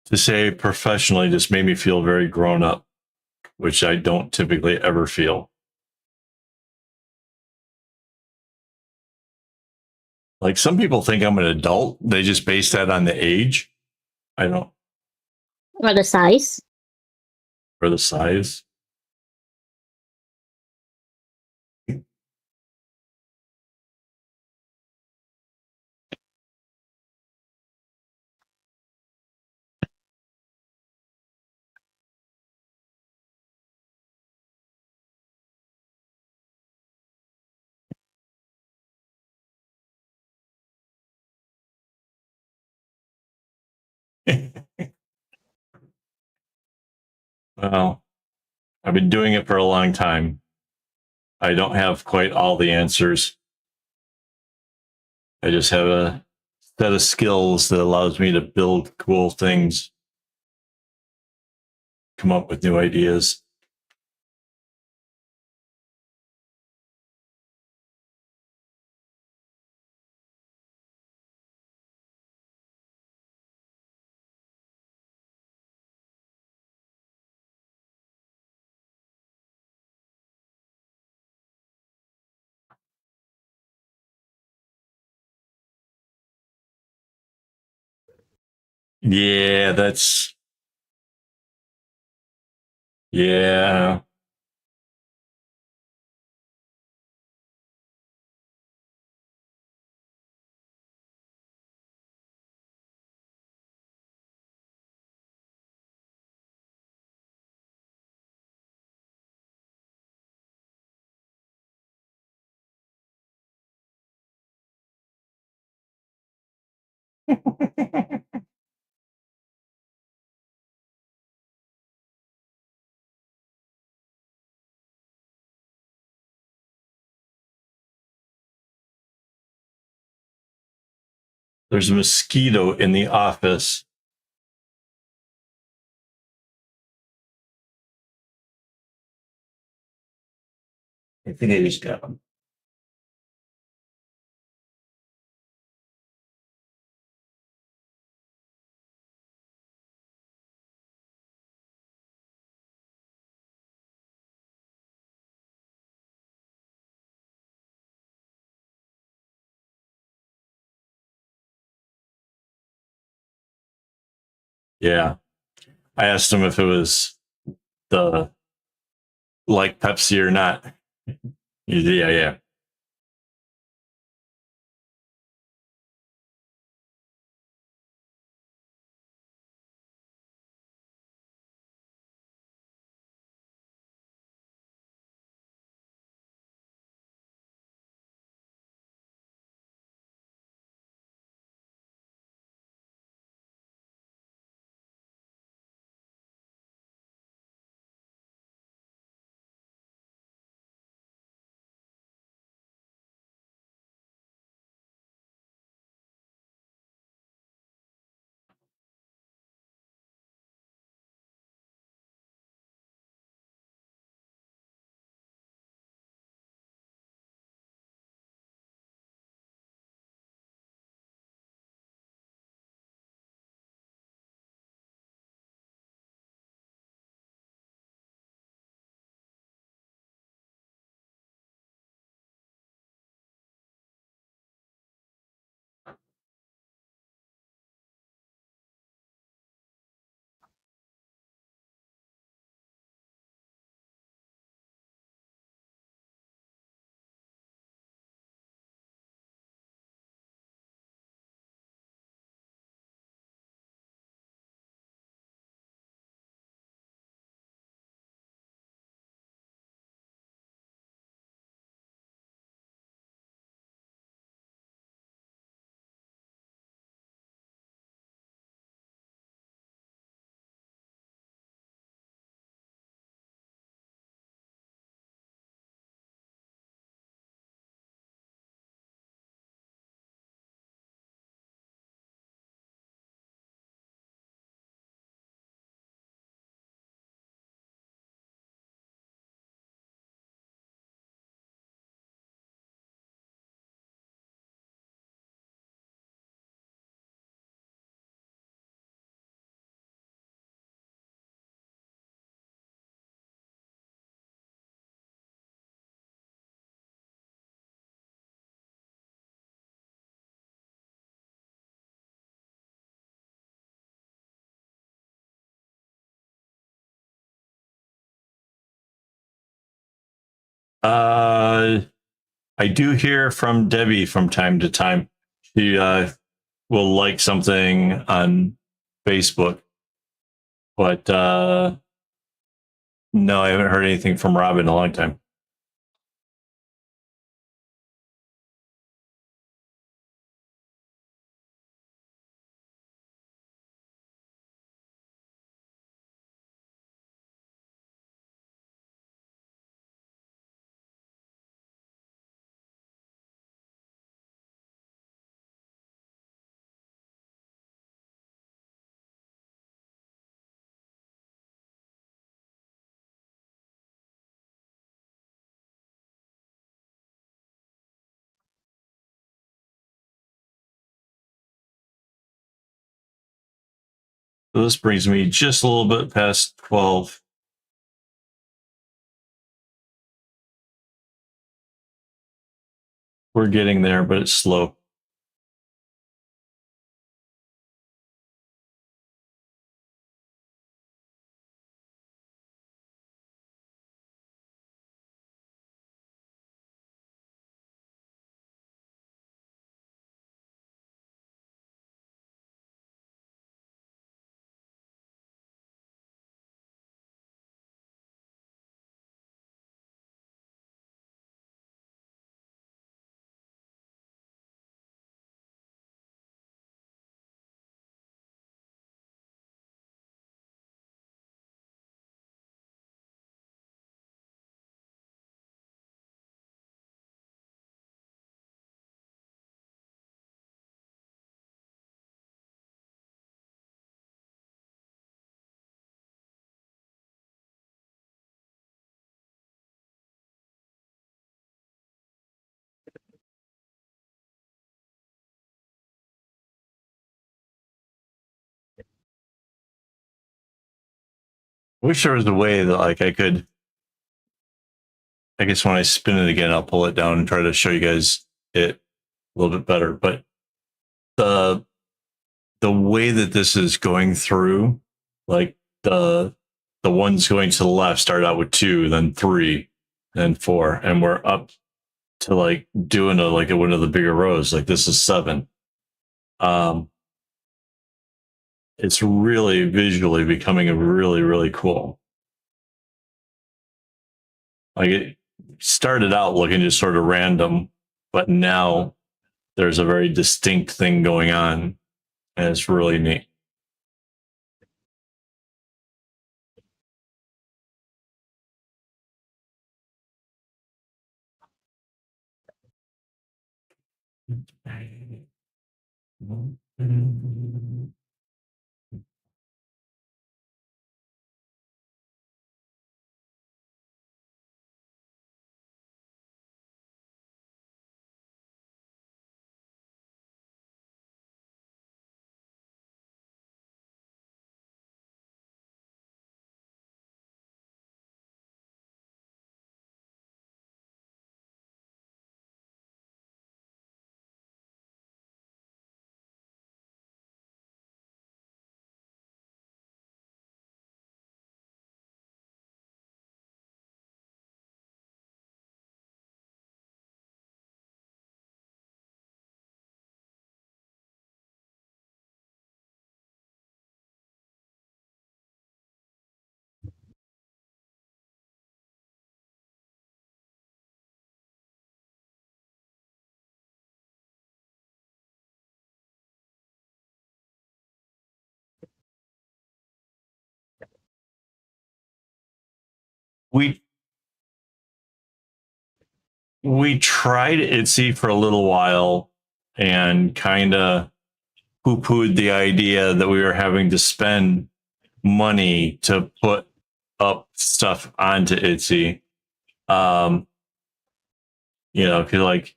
To say professionally just made me feel very grown up, which I don't typically ever feel. Like some people think I'm an adult. They just base that on the age. I don't, Or the size. or the size. Well, I've been doing it for a long time. I don't have quite all the answers. I just have a set of skills that allows me to build cool things, come up with new ideas. Yeah, that's, yeah. There's a mosquito in the office. I think I just got him. Yeah. I asked him if it was the like Pepsi or not. Yeah, yeah. Uh, I do hear from Debbie from time to time. She will like something on Facebook, but no, I haven't heard anything from Rob in a long time. So this brings me just a little bit past 12. We're getting there, but it's slow. wish there was a way that like I could. I guess when I spin it again, I'll pull it down and try to show you guys it a little bit better. But the way that this is going through, like the ones going to the left start out with 2, then 3, then 4, and we're up to like doing one of the bigger rows. Like this is 7. It's really visually becoming a really, really cool. Like it started out looking just sort of random, but now there's a very distinct thing going on, and it's really neat. We we tried Etsy for a little while and kind of poo-pooed the idea that we were having to spend money to put up stuff onto Etsy. Because like,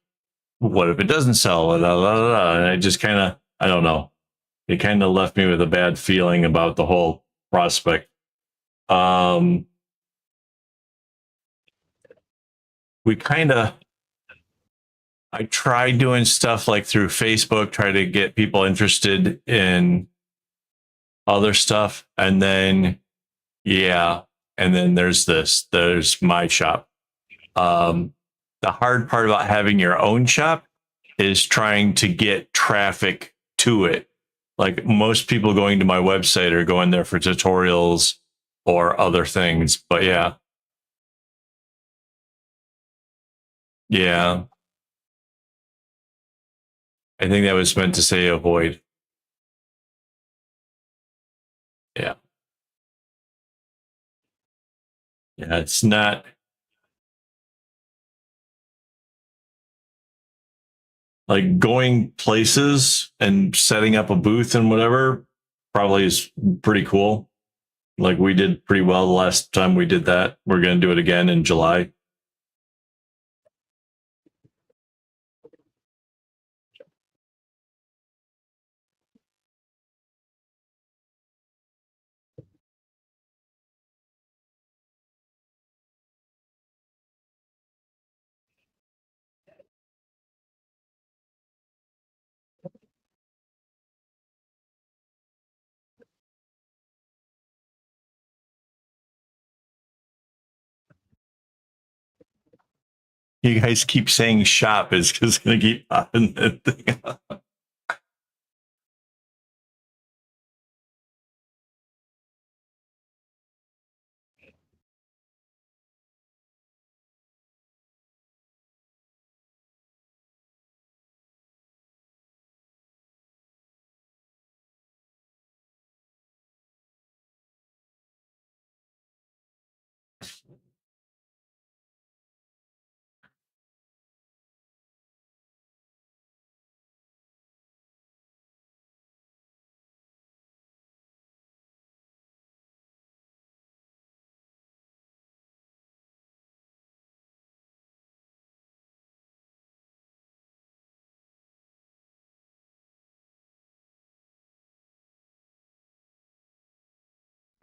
what if it doesn't sell? Blah, blah, blah, blah. And I just kind of, I don't know. It kind of left me with a bad feeling about the whole prospect. We kind of, I tried doing stuff like through Facebook, try to get people interested in other stuff. And then, yeah. And then there's my shop. The hard part about having your own shop is trying to get traffic to it. Like most people going to my website are going there for tutorials or other things. But yeah. Yeah. I think that was meant to say avoid. Yeah. Yeah. It's not like going places and setting up a booth and whatever probably is pretty cool. Like we did pretty well the last time we did that. We're going to do it again in July. You guys keep saying shop is just going to keep popping that thing up.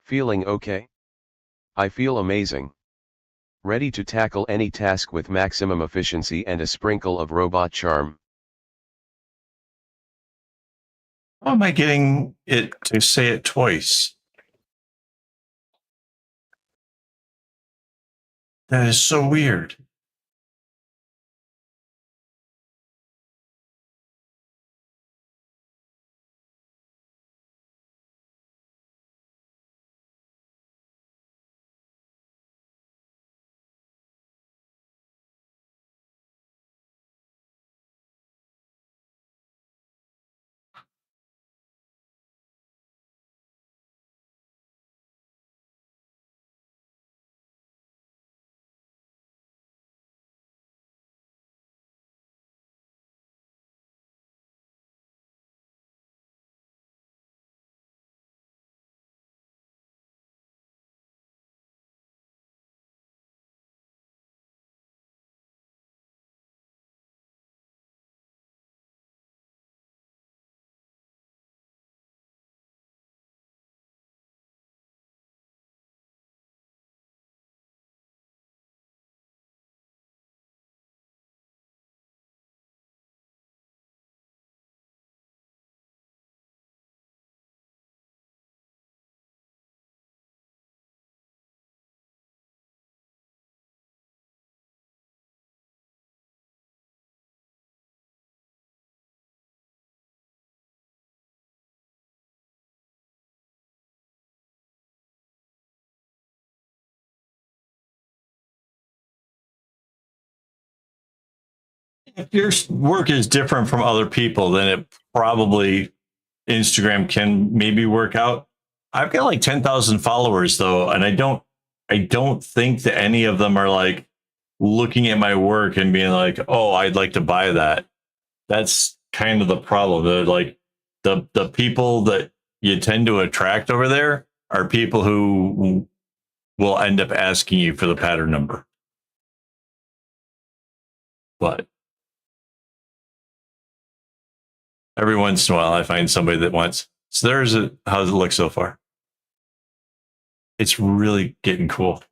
Feeling okay? I feel amazing. Ready to tackle any task with maximum efficiency and a sprinkle of robot charm. How am I getting it to say it twice? That is so weird. If your work is different from other people, then it probably Instagram can maybe work out. I've got like 10,000 followers though, and I don't think that any of them are like looking at my work and being like, "Oh, I'd like to buy that." That's kind of the problem. They're like the people that you tend to attract over there are people who will end up asking you for the pattern number. But every once in a while, I find somebody that wants. So there's a, how does it look so far? It's really getting cool.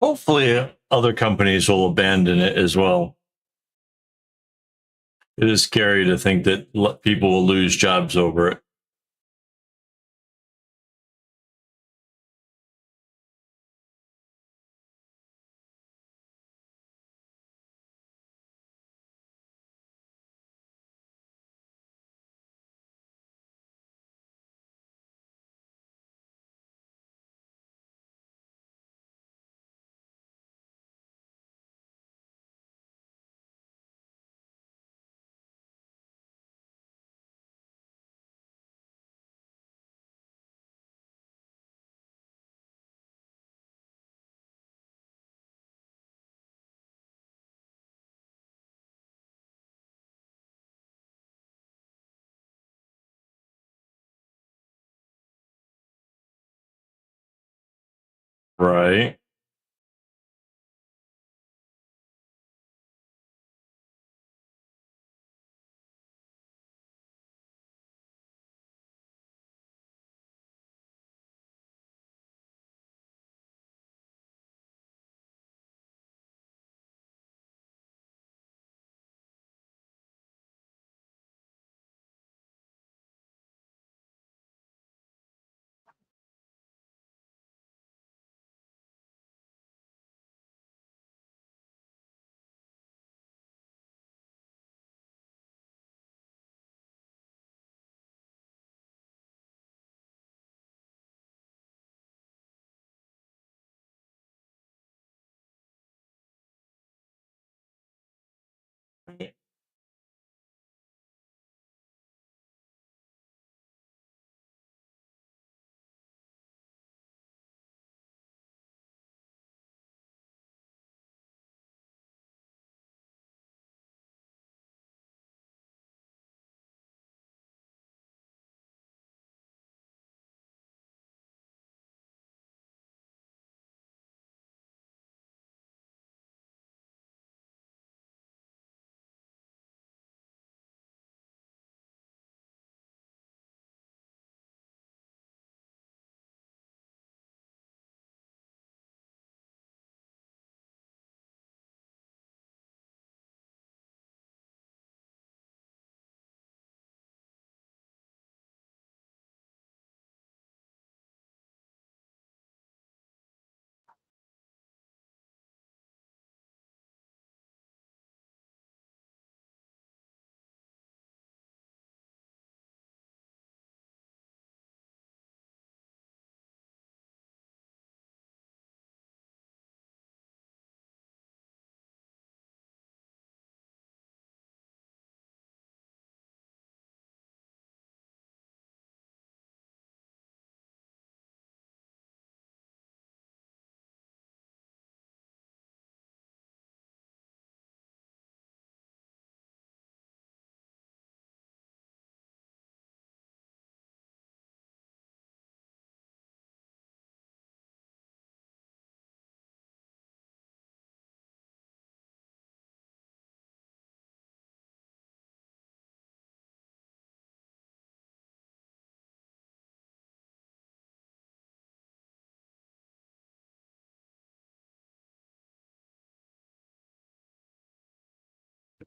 Hopefully, other companies will abandon it as well. It is scary to think that people will lose jobs over it. Right.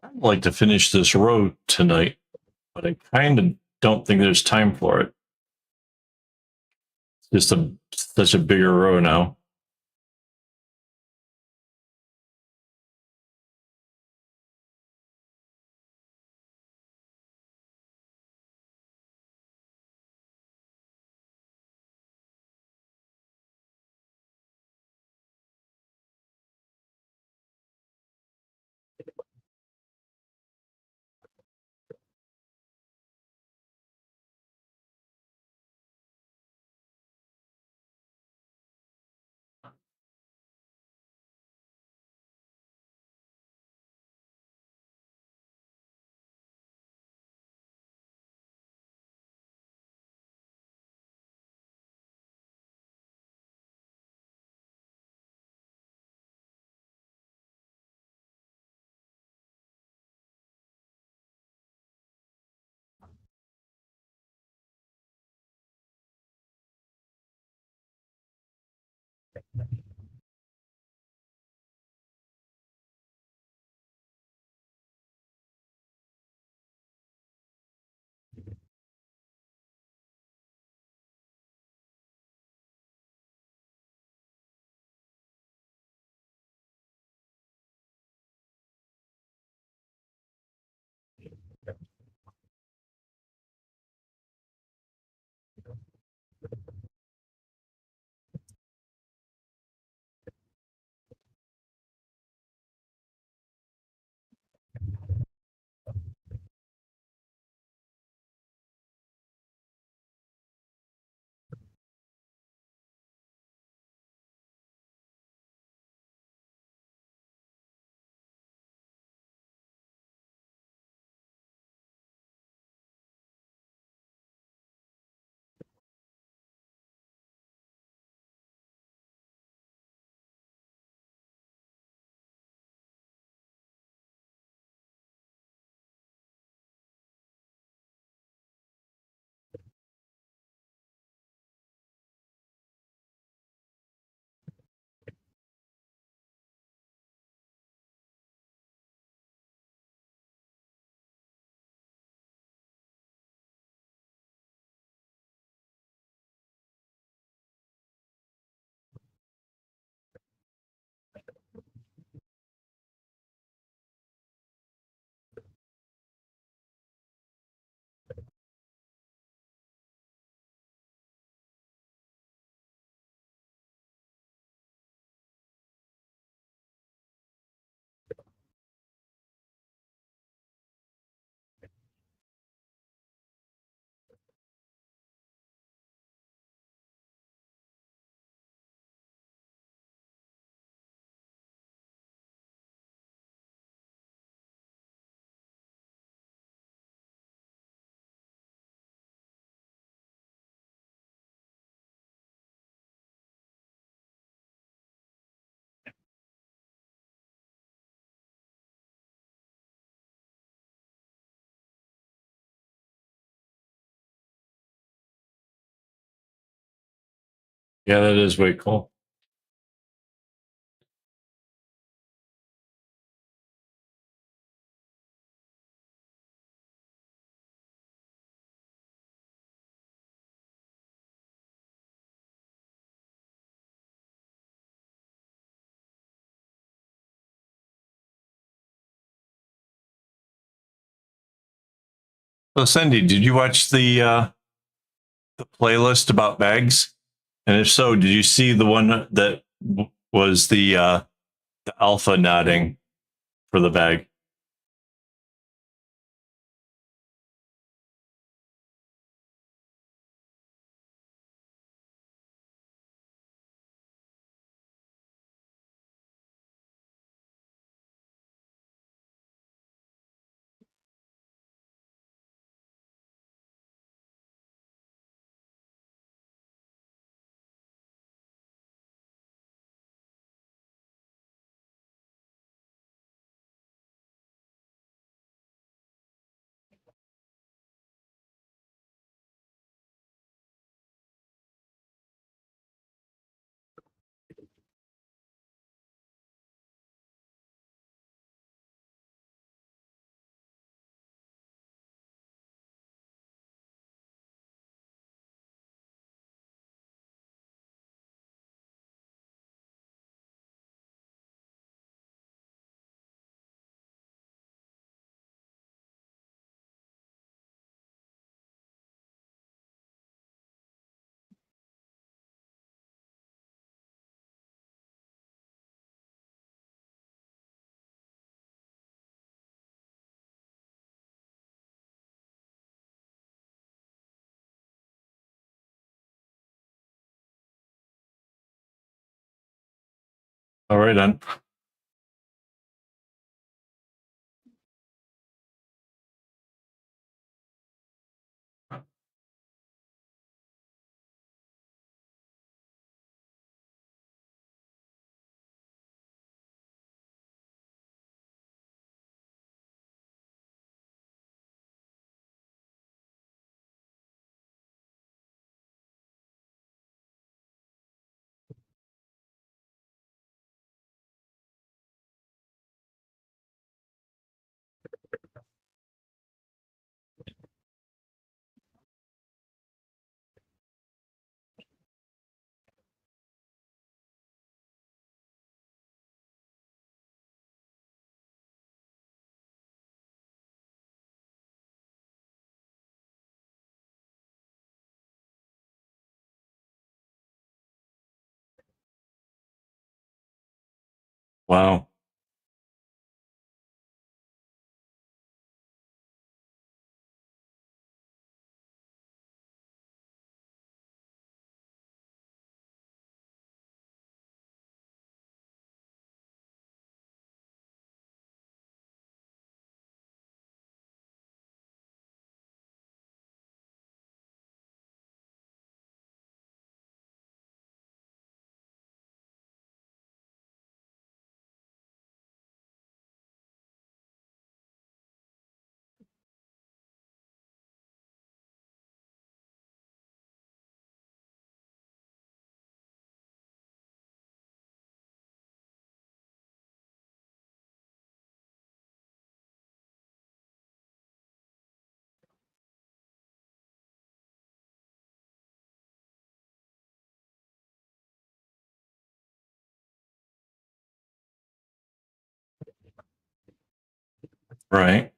I'd like to finish this row tonight, but I kind of don't think there's time for it. It's just such a bigger row now. Yeah, that is way cool. So, Cindy, did you watch the playlist about bags? And if so, did you see the one that was the alpha nodding for the bag? All right, then. Wow. Right.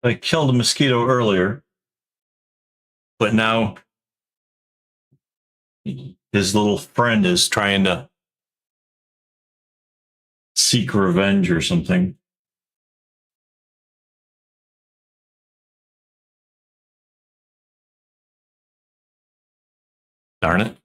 I killed a mosquito earlier, but now his little friend is trying to seek revenge or something. Darn it.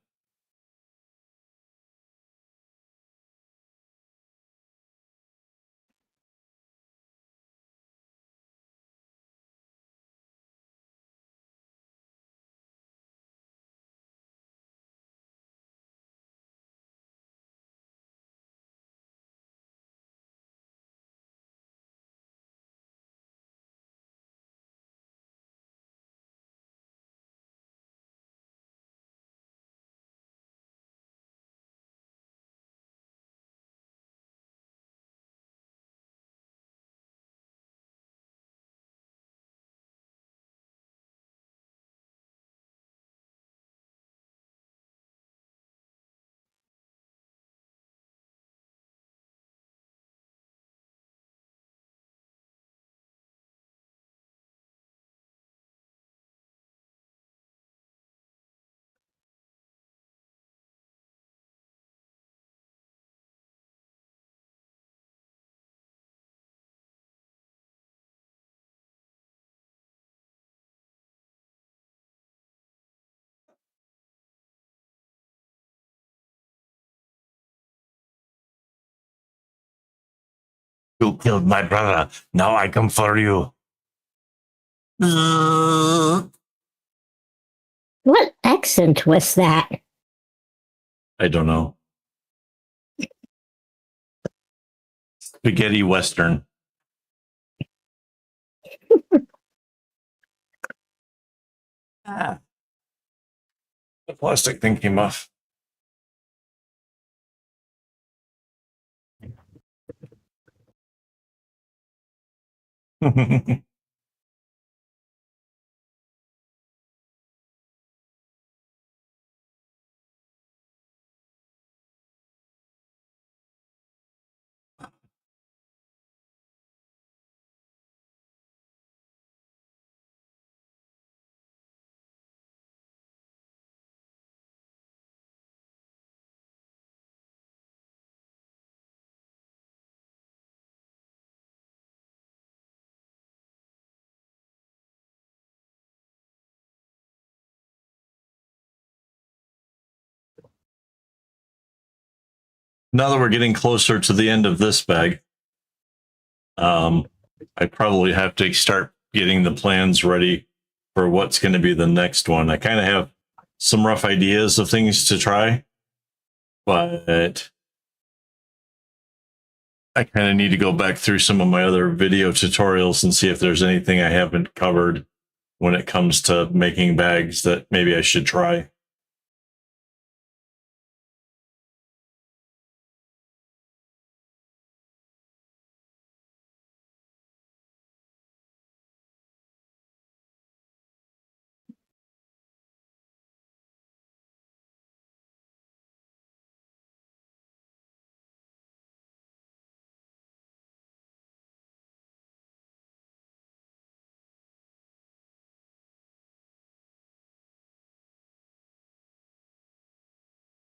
You killed my brother. Now I come for you. What accent was that? I don't know. Spaghetti Western. The plastic thing came off. Now that we're getting closer to the end of this bag, I probably have to start getting the plans ready for what's going to be the next one. I kind of have some rough ideas of things to try, but I kind of need to go back through some of my other video tutorials and see if there's anything I haven't covered when it comes to making bags that maybe I should try.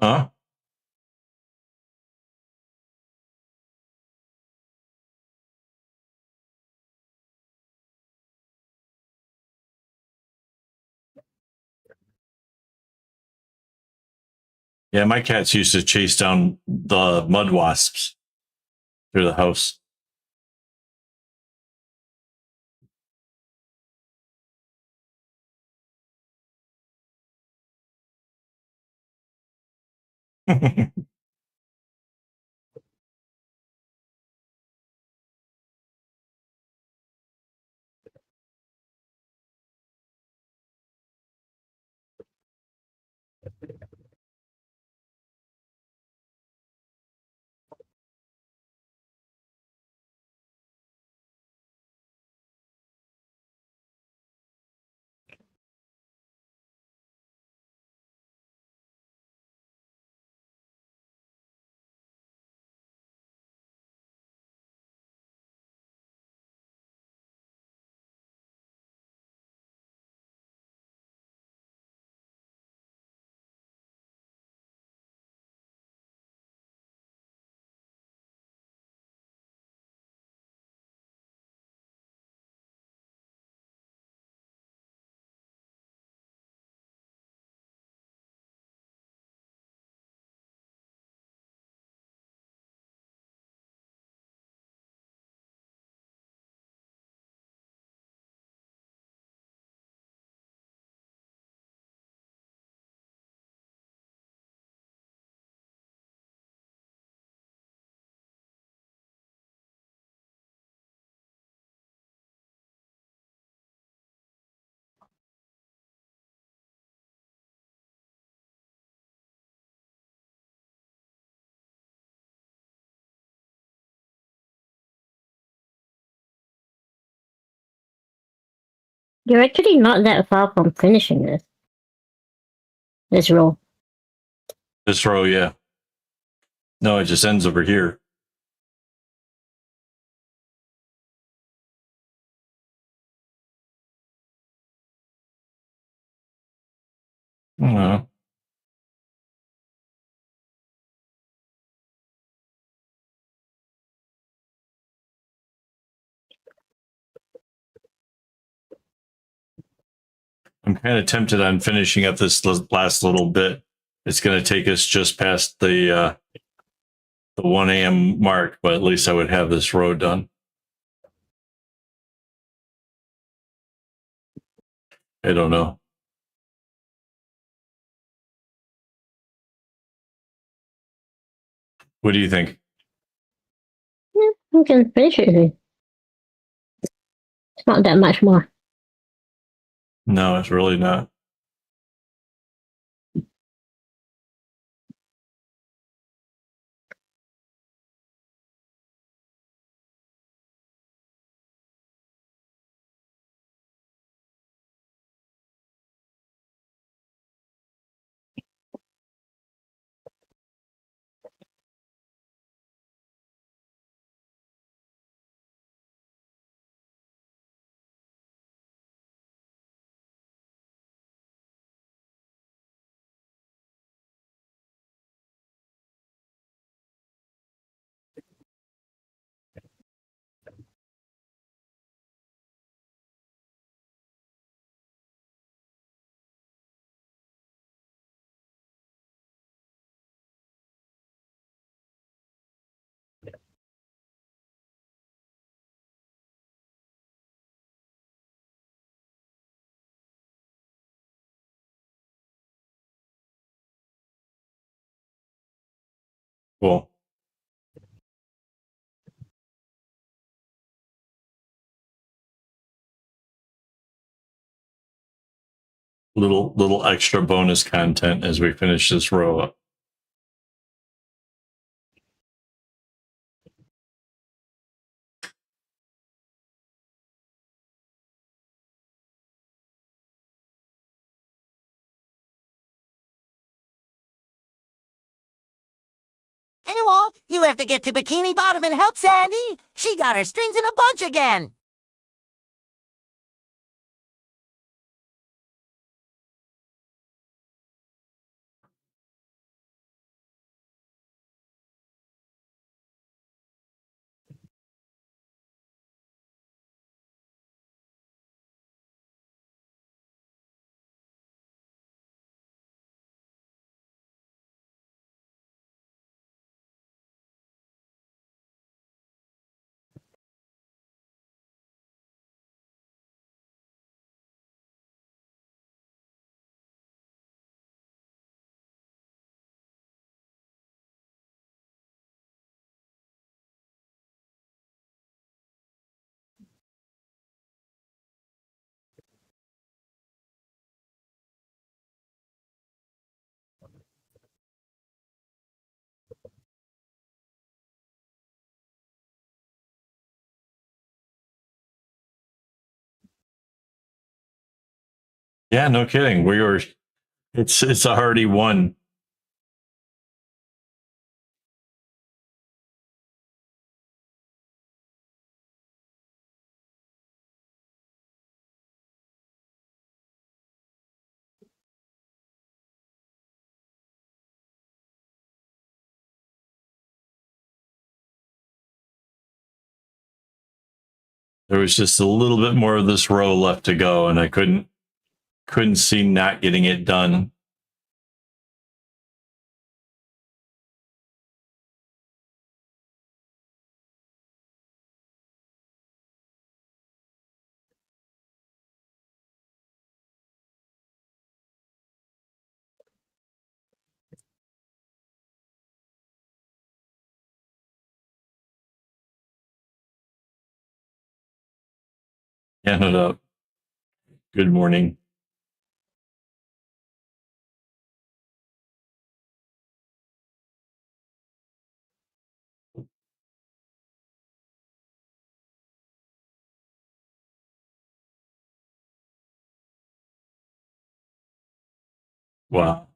Huh? Yeah, my cats used to chase down the mud wasps through the house. You're actually not that far from finishing this row. This row, yeah. No, it just ends over here. Uh, I'm kind of tempted on finishing up this last little bit. It's going to take us just past the 1 a.m. mark, but at least I would have this row done. I don't know. What do you think? Yeah, you can finish it. It's not that much more. No, it's really not. Cool. Little extra bonus content as we finish this row up. AWOL, you have to get to Bikini Bottom and help Sandy. She got her strings in a bunch again. Yeah, no kidding. We were. It's already one. There was just a little bit more of this row left to go, and I couldn't see not getting it done. Ended up. Good morning. Wow.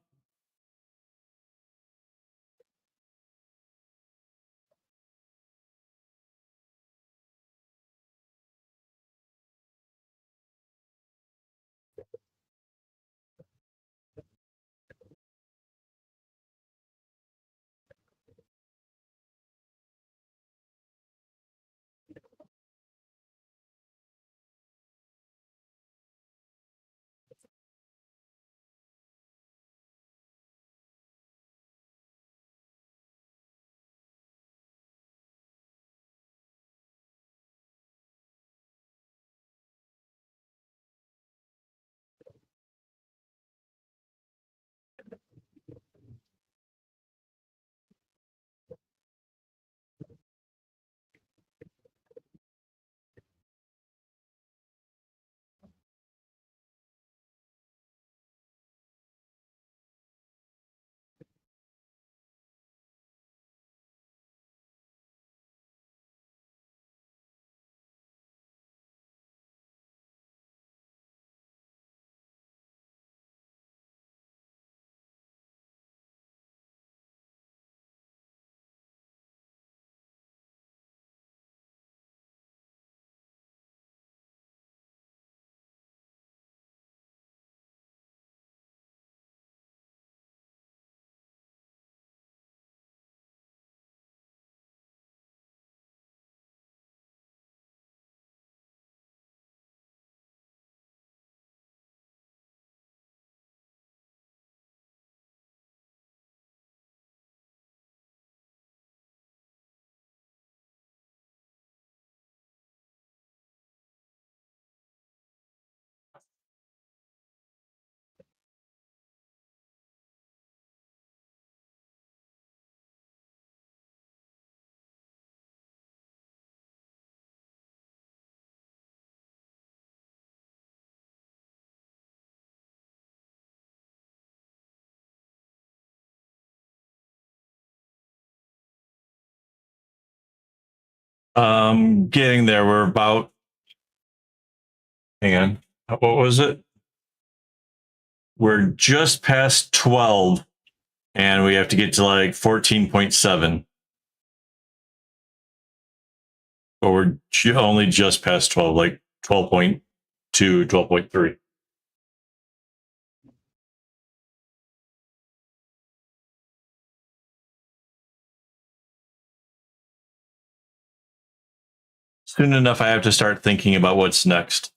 Getting there. We're about. Hang on. What was it? We're just past 12, and we have to get to like 14.7. But we're only just past 12, like 12.2, 12.3. Soon enough, I have to start thinking about what's next.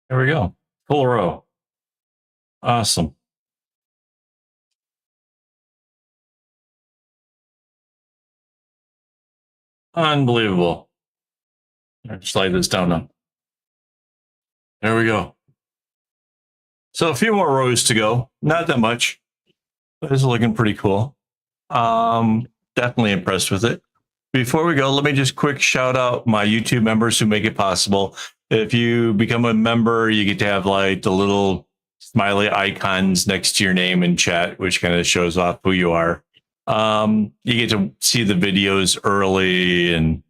There we go. Full row. Awesome. Unbelievable. Slide this down now. There we go. So a few more rows to go. Not that much. But it's looking pretty cool. Definitely impressed with it. Before we go, let me just quick shout out my YouTube members who make it possible. If you become a member, you get to have like the little smiley icons next to your name in chat, which kind of shows off who you are. You get to see the videos early, and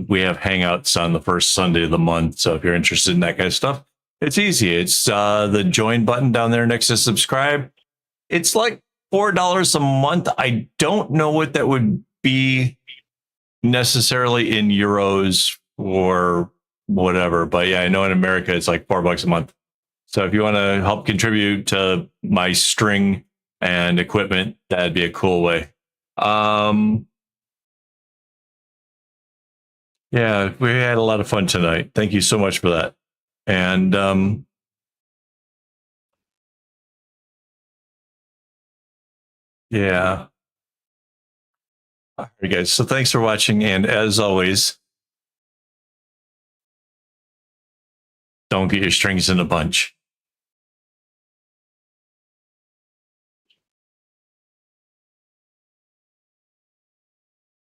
we have hangouts on the first Sunday of the month. So if you're interested in that kind of stuff, it's easy. It's the join button down there next to subscribe. It's like $4 a month. I don't know what that would be necessarily in euros or whatever, but yeah, I know in America it's like $4 a month. So if you want to help contribute to my string and equipment, that'd be a cool way. Yeah, we had a lot of fun tonight. Thank you so much for that. And yeah. All right, guys. So thanks for watching. And as always, don't get your strings in a bunch.